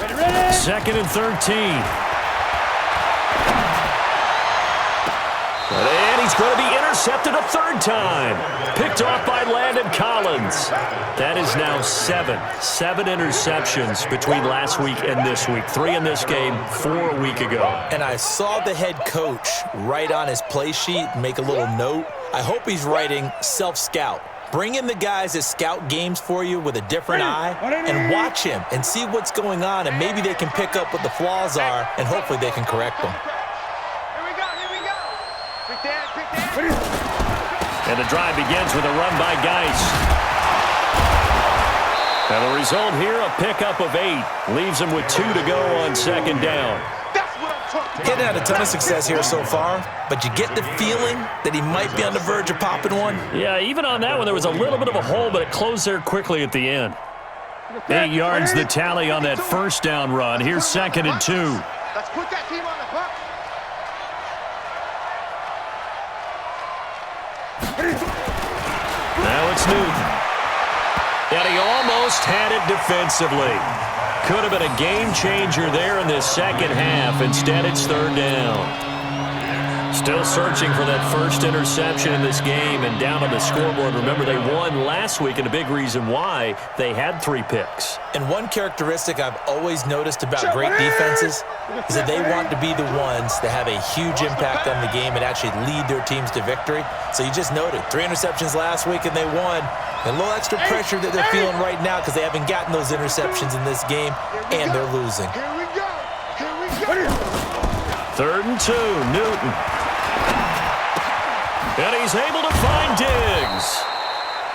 Ready? 2nd and 13. And he's going to be intercepted a 3rd time. Picked off by Landon Collins. That is now 7 interceptions between last week and this week. 3 in this game, 4 a week ago. And I saw the head coach write on his play sheet, make a little note. I hope he's writing self-scout. Bring in the guys that scout games for you with a different eye and watch him and see what's going on, and maybe they can pick up what the flaws are, and hopefully they can correct them. Here we go. Quick down. And the drive begins with a run by Geis. And the result here, a pickup of 8. Leaves him with 2 to go on 2nd down. That's what I'm talking about. Getting had a ton of success here so far, but you get the feeling that he might be on the verge of popping one. Yeah, even on that one, there was a little bit of a hole, but it closed there quickly at the end. 8 yards the tally on that first down run. Here's 2nd and 2. Let's put that team on the clock. Now it's Newton. And he almost had it defensively. Could have been a game changer there in this second half. Instead, it's 3rd down. Still searching for that first interception in this game, and down on the scoreboard. Remember, they won last week, and a big reason why they had 3 picks. And one characteristic I've always noticed about great defenses is that they want to be the ones that have a huge impact on the game and actually lead their teams to victory. So you just noted 3 interceptions last week and they won. And a little extra pressure that they're feeling right now because they haven't gotten those interceptions in this game, and they're losing. Here we go. 3rd and 2, Newton. And he's able to find Diggs.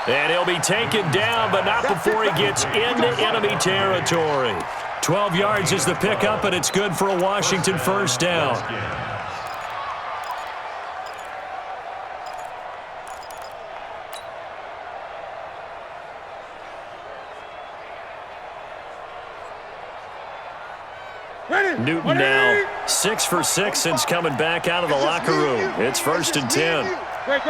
And he'll be taken down, but not before he gets into enemy territory. 12 yards is the pickup, and it's good for a Washington first down. Newton now 6 for 6 since coming back out of the locker room. It's 1st and 10. Great.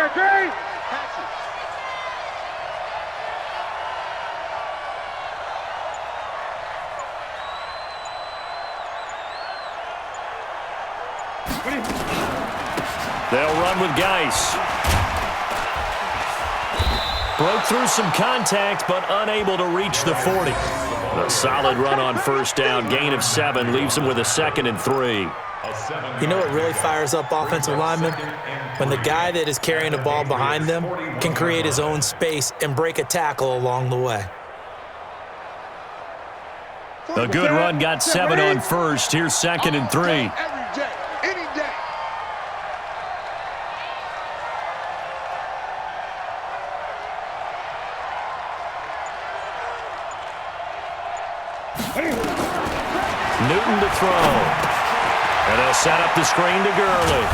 They'll run with Geis. Broke through some contact, but unable to reach the 40. A solid run on first down. Gain of 7 leaves him with a 2nd and 3. You know what really fires up offensive linemen? When the guy that is carrying the ball behind them can create his own space and break a tackle along the way. A good run got 7 on first. Here's 2nd and 3. Every day, any day. Newton to throw. And they'll set up the screen to Gurley.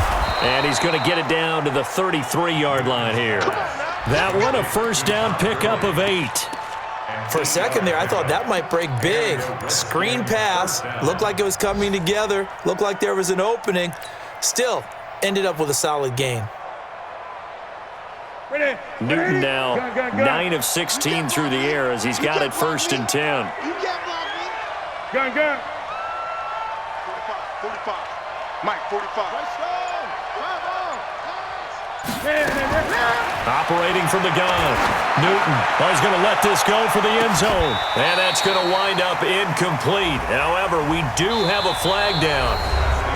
And he's going to get it down to the 33-yard line here. That one, a first down pickup of 8. For a second there, I thought that might break big. Screen pass. Looked like it was coming together. Looked like there was an opening. Still, ended up with a solid gain. Newton now 9 of 16 through the air as he's got it 1st and 10. You can't block me. Gun. 45. Mike, 45. Operating from the gun. Newton is going to let this go for the end zone. And that's going to wind up incomplete. However, we do have a flag down.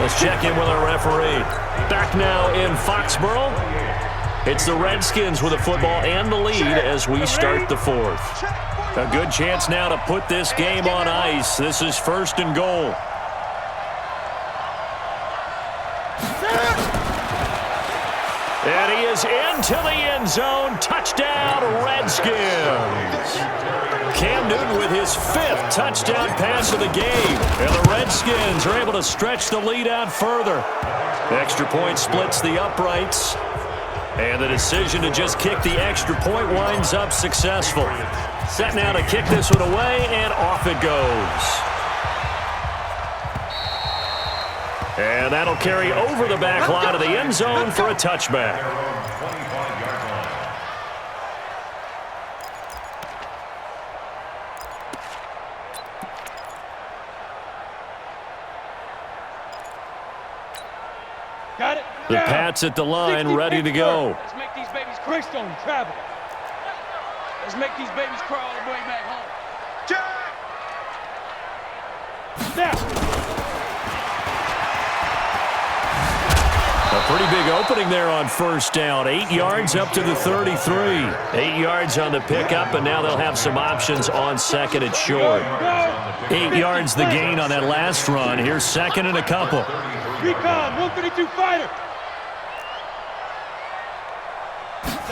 Let's check in with our referee. Back now in Foxborough. It's the Redskins with the football and the lead as we start the 4th. A good chance now to put this game on ice. This is 1st and goal. And he is into the end zone. Touchdown, Redskins. Cam Newton with his 5th touchdown pass of the game. And the Redskins are able to stretch the lead out further. Extra point splits the uprights. And the decision to just kick the extra point winds up successful. Set now to kick this one away, and off it goes. And that'll carry over the back line of the end zone for a touchback. Got it. The Pats at the line, ready to go. Let's make these babies cry. Stone travel. Let's make these babies cry all the way back home. Now. A pretty big opening there on 1st down. 8 yards up to the 33. 8 yards on the pickup, and now they'll have some options on 2nd and short. 8 yards the gain on that last run. Here's 2nd and a couple. Recon, 132 fighter.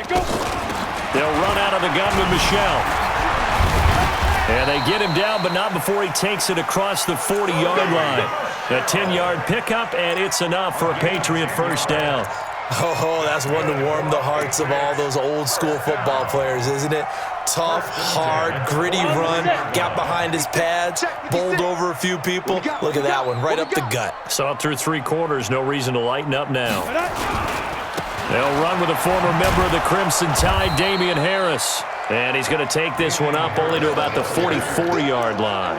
Go. They'll run out of the gun with Michelle. And they get him down, but not before he takes it across the 40-yard line. A 10-yard pickup, and it's enough for a Patriot 1st down. Oh, that's one to warm the hearts of all those old-school football players, isn't it? Tough, hard, gritty run, got behind his pads, bowled over a few people. Look at that one, right up the gut. Saw it through 3 quarters, no reason to lighten up now. They'll run with a former member of the Crimson Tide, Damian Harris. And he's going to take this one up only to about the 44-yard line.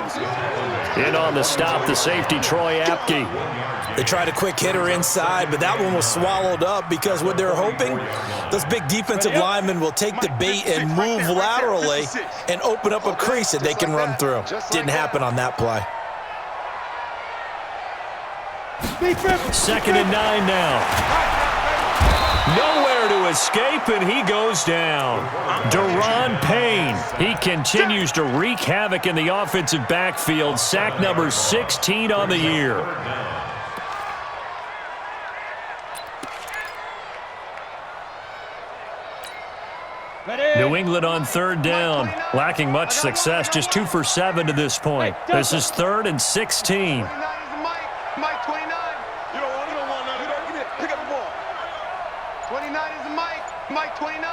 In on the stop, the safety, Troy Apke. They tried a quick hitter inside, but that one was swallowed up because what they're hoping, those big defensive linemen will take the bait and move laterally and open up a crease that they can run through. Didn't happen on that play. 2nd and 9 now. Nowhere to escape, and he goes down. Deron Payne. He continues to wreak havoc in the offensive backfield. Sack number 16 on the year. New England on 3rd down. Lacking much success, just 2 for 7 to this point. This is 3rd and 16. Mike 29. You don't want that. Get it. Pick up the ball. 29 is the Mike 29.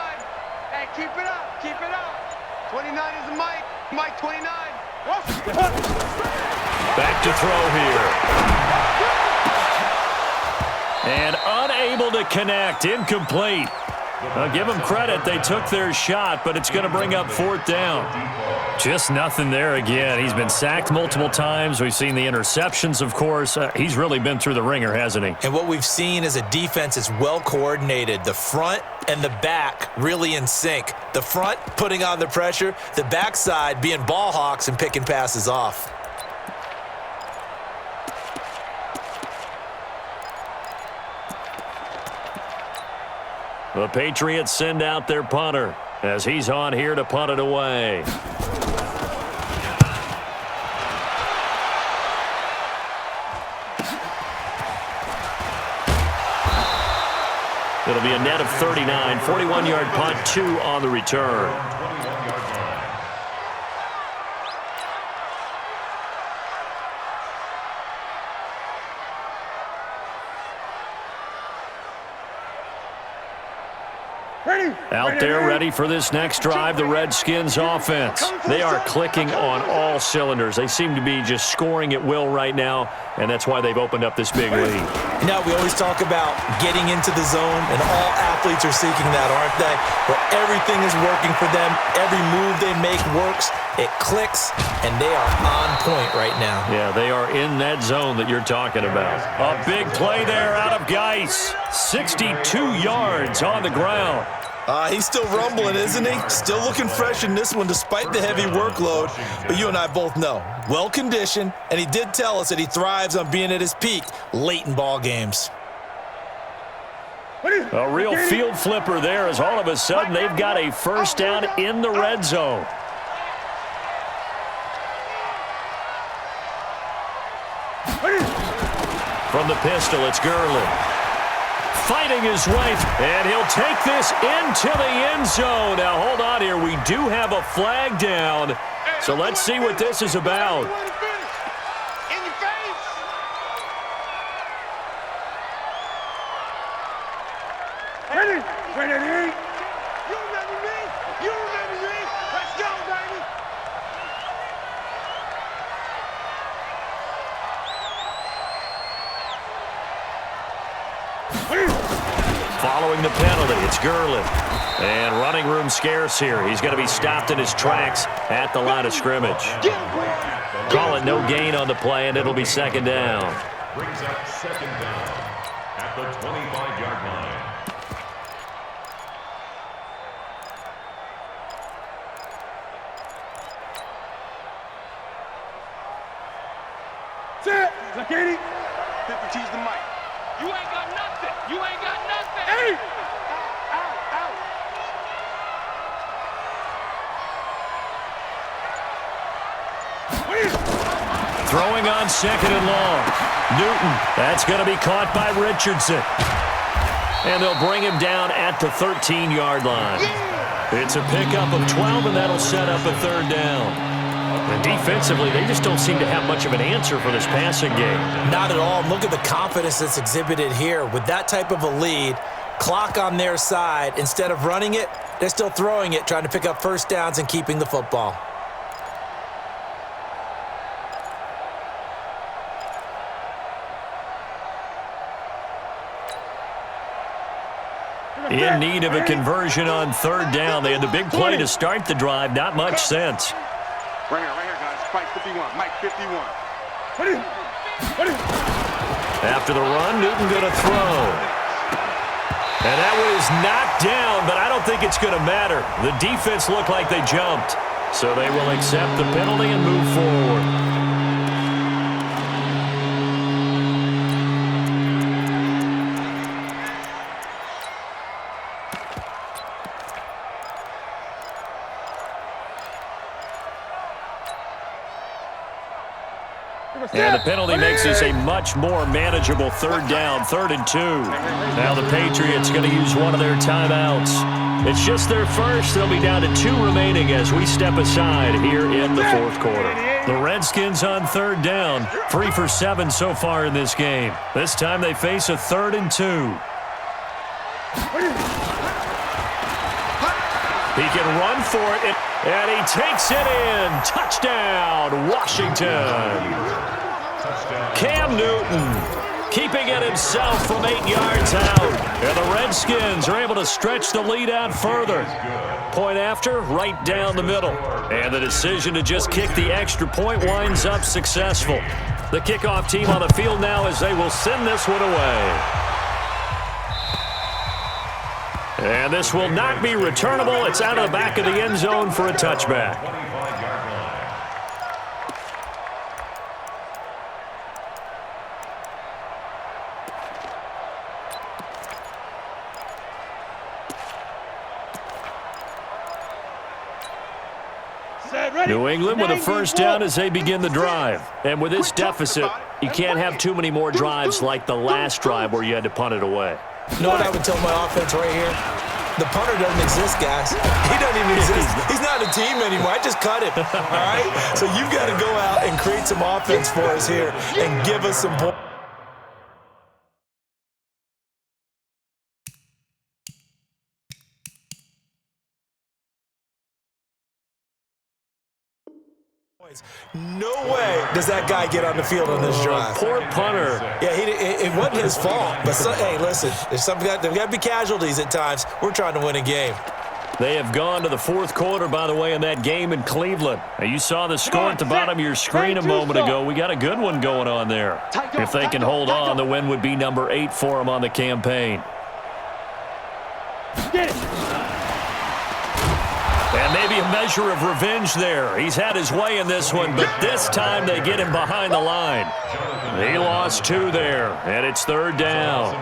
Hey, keep it up. 29 is the Mike 29. Back to throw here. And unable to connect, incomplete. I'll give them credit. They took their shot, but it's going to bring up 4th down. Just nothing there again. He's been sacked multiple times. We've seen the interceptions, of course. He's really been through the ringer, hasn't he? And what we've seen is a defense that's well coordinated. The front and the back really in sync. The front putting on the pressure, the backside being ball hawks and picking passes off. The Patriots send out their punter as he's on here to punt it away. It'll be a net of 39, 41-yard punt, 2 on the return. Out there ready for this next drive, the Redskins offense. They are clicking on all cylinders. They seem to be just scoring at will right now, and that's why they've opened up this big lead. You know, we always talk about getting into the zone, and all athletes are seeking that, aren't they? Where everything is working for them, every move they make works, it clicks, and they are on point right now. Yeah, they are in that zone that you're talking about. A big play there out of Geis. 62 yards on the ground. He's still rumbling, isn't he? Still looking fresh in this one despite the heavy workload. But you and I both know, well-conditioned, and he did tell us that he thrives on being at his peak late in ball games. A real field flipper there as all of a sudden they've got a first down in the red zone. From the pistol, it's Gurley. Fighting his way, and he'll take this into the end zone. Now, hold on here. We do have a flag down, so let's see what this is about. In your face. Ready. You remember me? Let's go, baby. Following the penalty, it's Gurley. And running room scarce here. He's going to be stopped in his tracks at the line of scrimmage. Call it no gain on the play, and it'll be second down. Brings up second down at the 25-yard line. Sit. Zakini. 50 the mic. You ain't got nothing. Hey. Out. Throwing on second and long. Newton, that's going to be caught by Richardson. And they'll bring him down at the 13-yard line. It's a pickup of 12, and that'll set up a third down. And defensively, they just don't seem to have much of an answer for this passing game. Not at all. Look at the confidence that's exhibited here. With that type of a lead, clock on their side, instead of running it, they're still throwing it, trying to pick up first downs and keeping the football. In need of a conversion on third down. They had the big play to start the drive. Not much sense. Right here, guys. Mike 51. Mike 51. After the run, Newton going to throw. And that one is knocked down, but I don't think it's going to matter. The defense looked like they jumped. So they will accept the penalty and move forward. And the penalty makes this a much more manageable third down, 3rd and 2. Now the Patriots going to use one of their timeouts. It's just their first. They'll be down to 2 remaining as we step aside here in the 4th quarter. The Redskins on third down, 3 for 7 so far in this game. This time they face a 3rd and 2. He can run for it, and he takes it in. Touchdown, Washington. Cam Newton keeping it himself from 8 yards out. And the Redskins are able to stretch the lead out further. Point after, right down the middle. And the decision to just kick the extra point winds up successful. The kickoff team on the field now as they will send this one away. And this will not be returnable. It's out of the back of the end zone for a touchback. New England with a first down as they begin the drive. And with this deficit, you can't have too many more drives like the last drive where you had to punt it away. You know what I would tell my offense right here? The punter doesn't exist, guys. He doesn't even exist. He's not a team anymore. I just cut him, all right? So you've got to go out and create some offense for us here and give us some points. No way does that guy get on the field on this drive. Poor punter. Yeah, it wasn't his fault. But, hey, listen, there's got to be casualties at times. We're trying to win a game. They have gone to the fourth quarter, by the way, in that game in Cleveland. Now, you saw the score at the bottom of your screen a moment ago. We got a good one going on there. If they can hold on, the win would be number 8 for them on the campaign. Get it. And maybe a measure of revenge there. He's had his way in this one, but this time they get him behind the line. He lost 2 there, and it's 3rd down.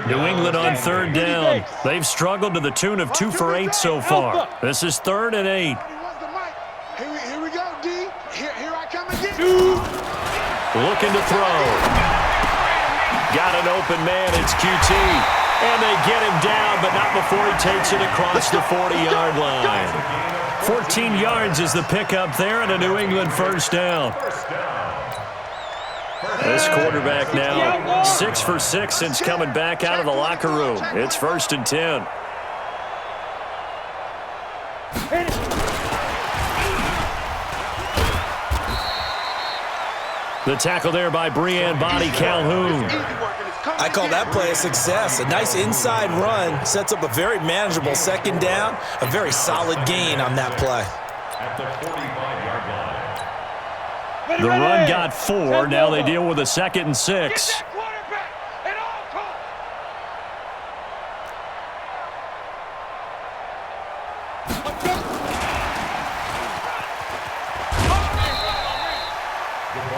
New England on 3rd down. They've struggled to the tune of 2 for 8 so far. This is 3rd and 8. Here we go, D. Here I come again. Looking to throw. Got an open man. It's QT. And they get him down, but not before he takes it across the 40-yard line. 14 yards is the pickup there, and a New England first down. This quarterback now 6 for 6 since coming back out of the locker room. It's 1st and 10. The tackle there by Breanne Body Calhoun. I call that play a success. A nice inside run sets up a very manageable 2nd down. A very solid gain on that play. At the 45-yard line. The run got 4. Now they deal with a 2nd and 6.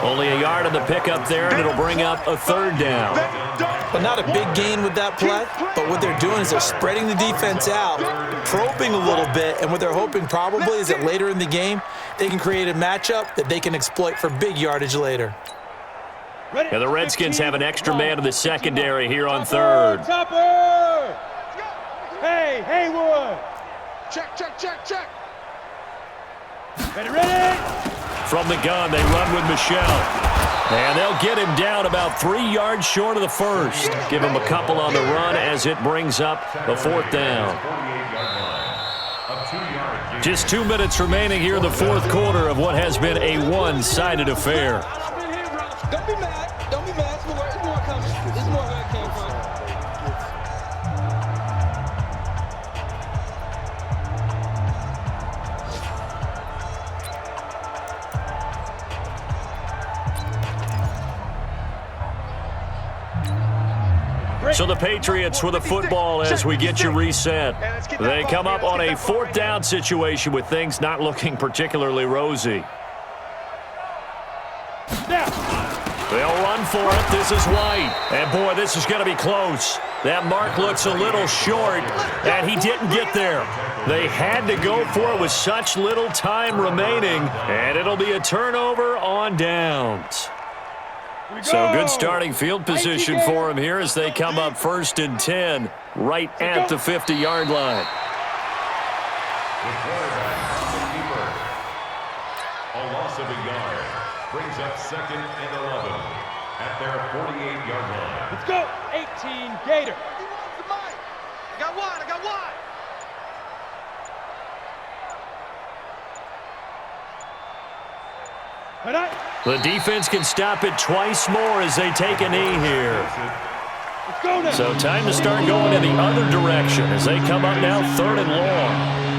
Only a yard on the pickup there, and it'll bring up a 3rd down. But not a big gain with that play. But what they're doing is they're spreading the defense out, probing a little bit, and what they're hoping probably is that later in the game, they can create a matchup that they can exploit for big yardage later. Yeah, the Redskins have an extra man in the secondary here on 3rd. Topper! Hey, Haywood! Check. Ready? From the gun, they run with Michelle. And they'll get him down about 3 yards short of the first. Give him a couple on the run as it brings up the 4th down. Just 2 minutes remaining here in the 4th quarter of what has been a one-sided affair. Don't be mad. Don't be mad. It's more coming. It's more where it came from. So the Patriots with a football as we get you reset. They come up on a 4th down situation with things not looking particularly rosy. They'll run for it. This is White. And, boy, this is going to be close. That mark looks a little short, and he didn't get there. They had to go for it with such little time remaining, and it'll be a turnover on downs. So good starting field position for him here as they come up 1st and 10 right at the 50-yard line. The quarterback, the keeper. A loss of a yard brings up 2nd and 11 at their 48-yard line. Let's go. 18 Gator. I got one. The defense can stop it twice more as they take a knee here. Let's go now. So time to start going in the other direction as they come up now 3rd and long.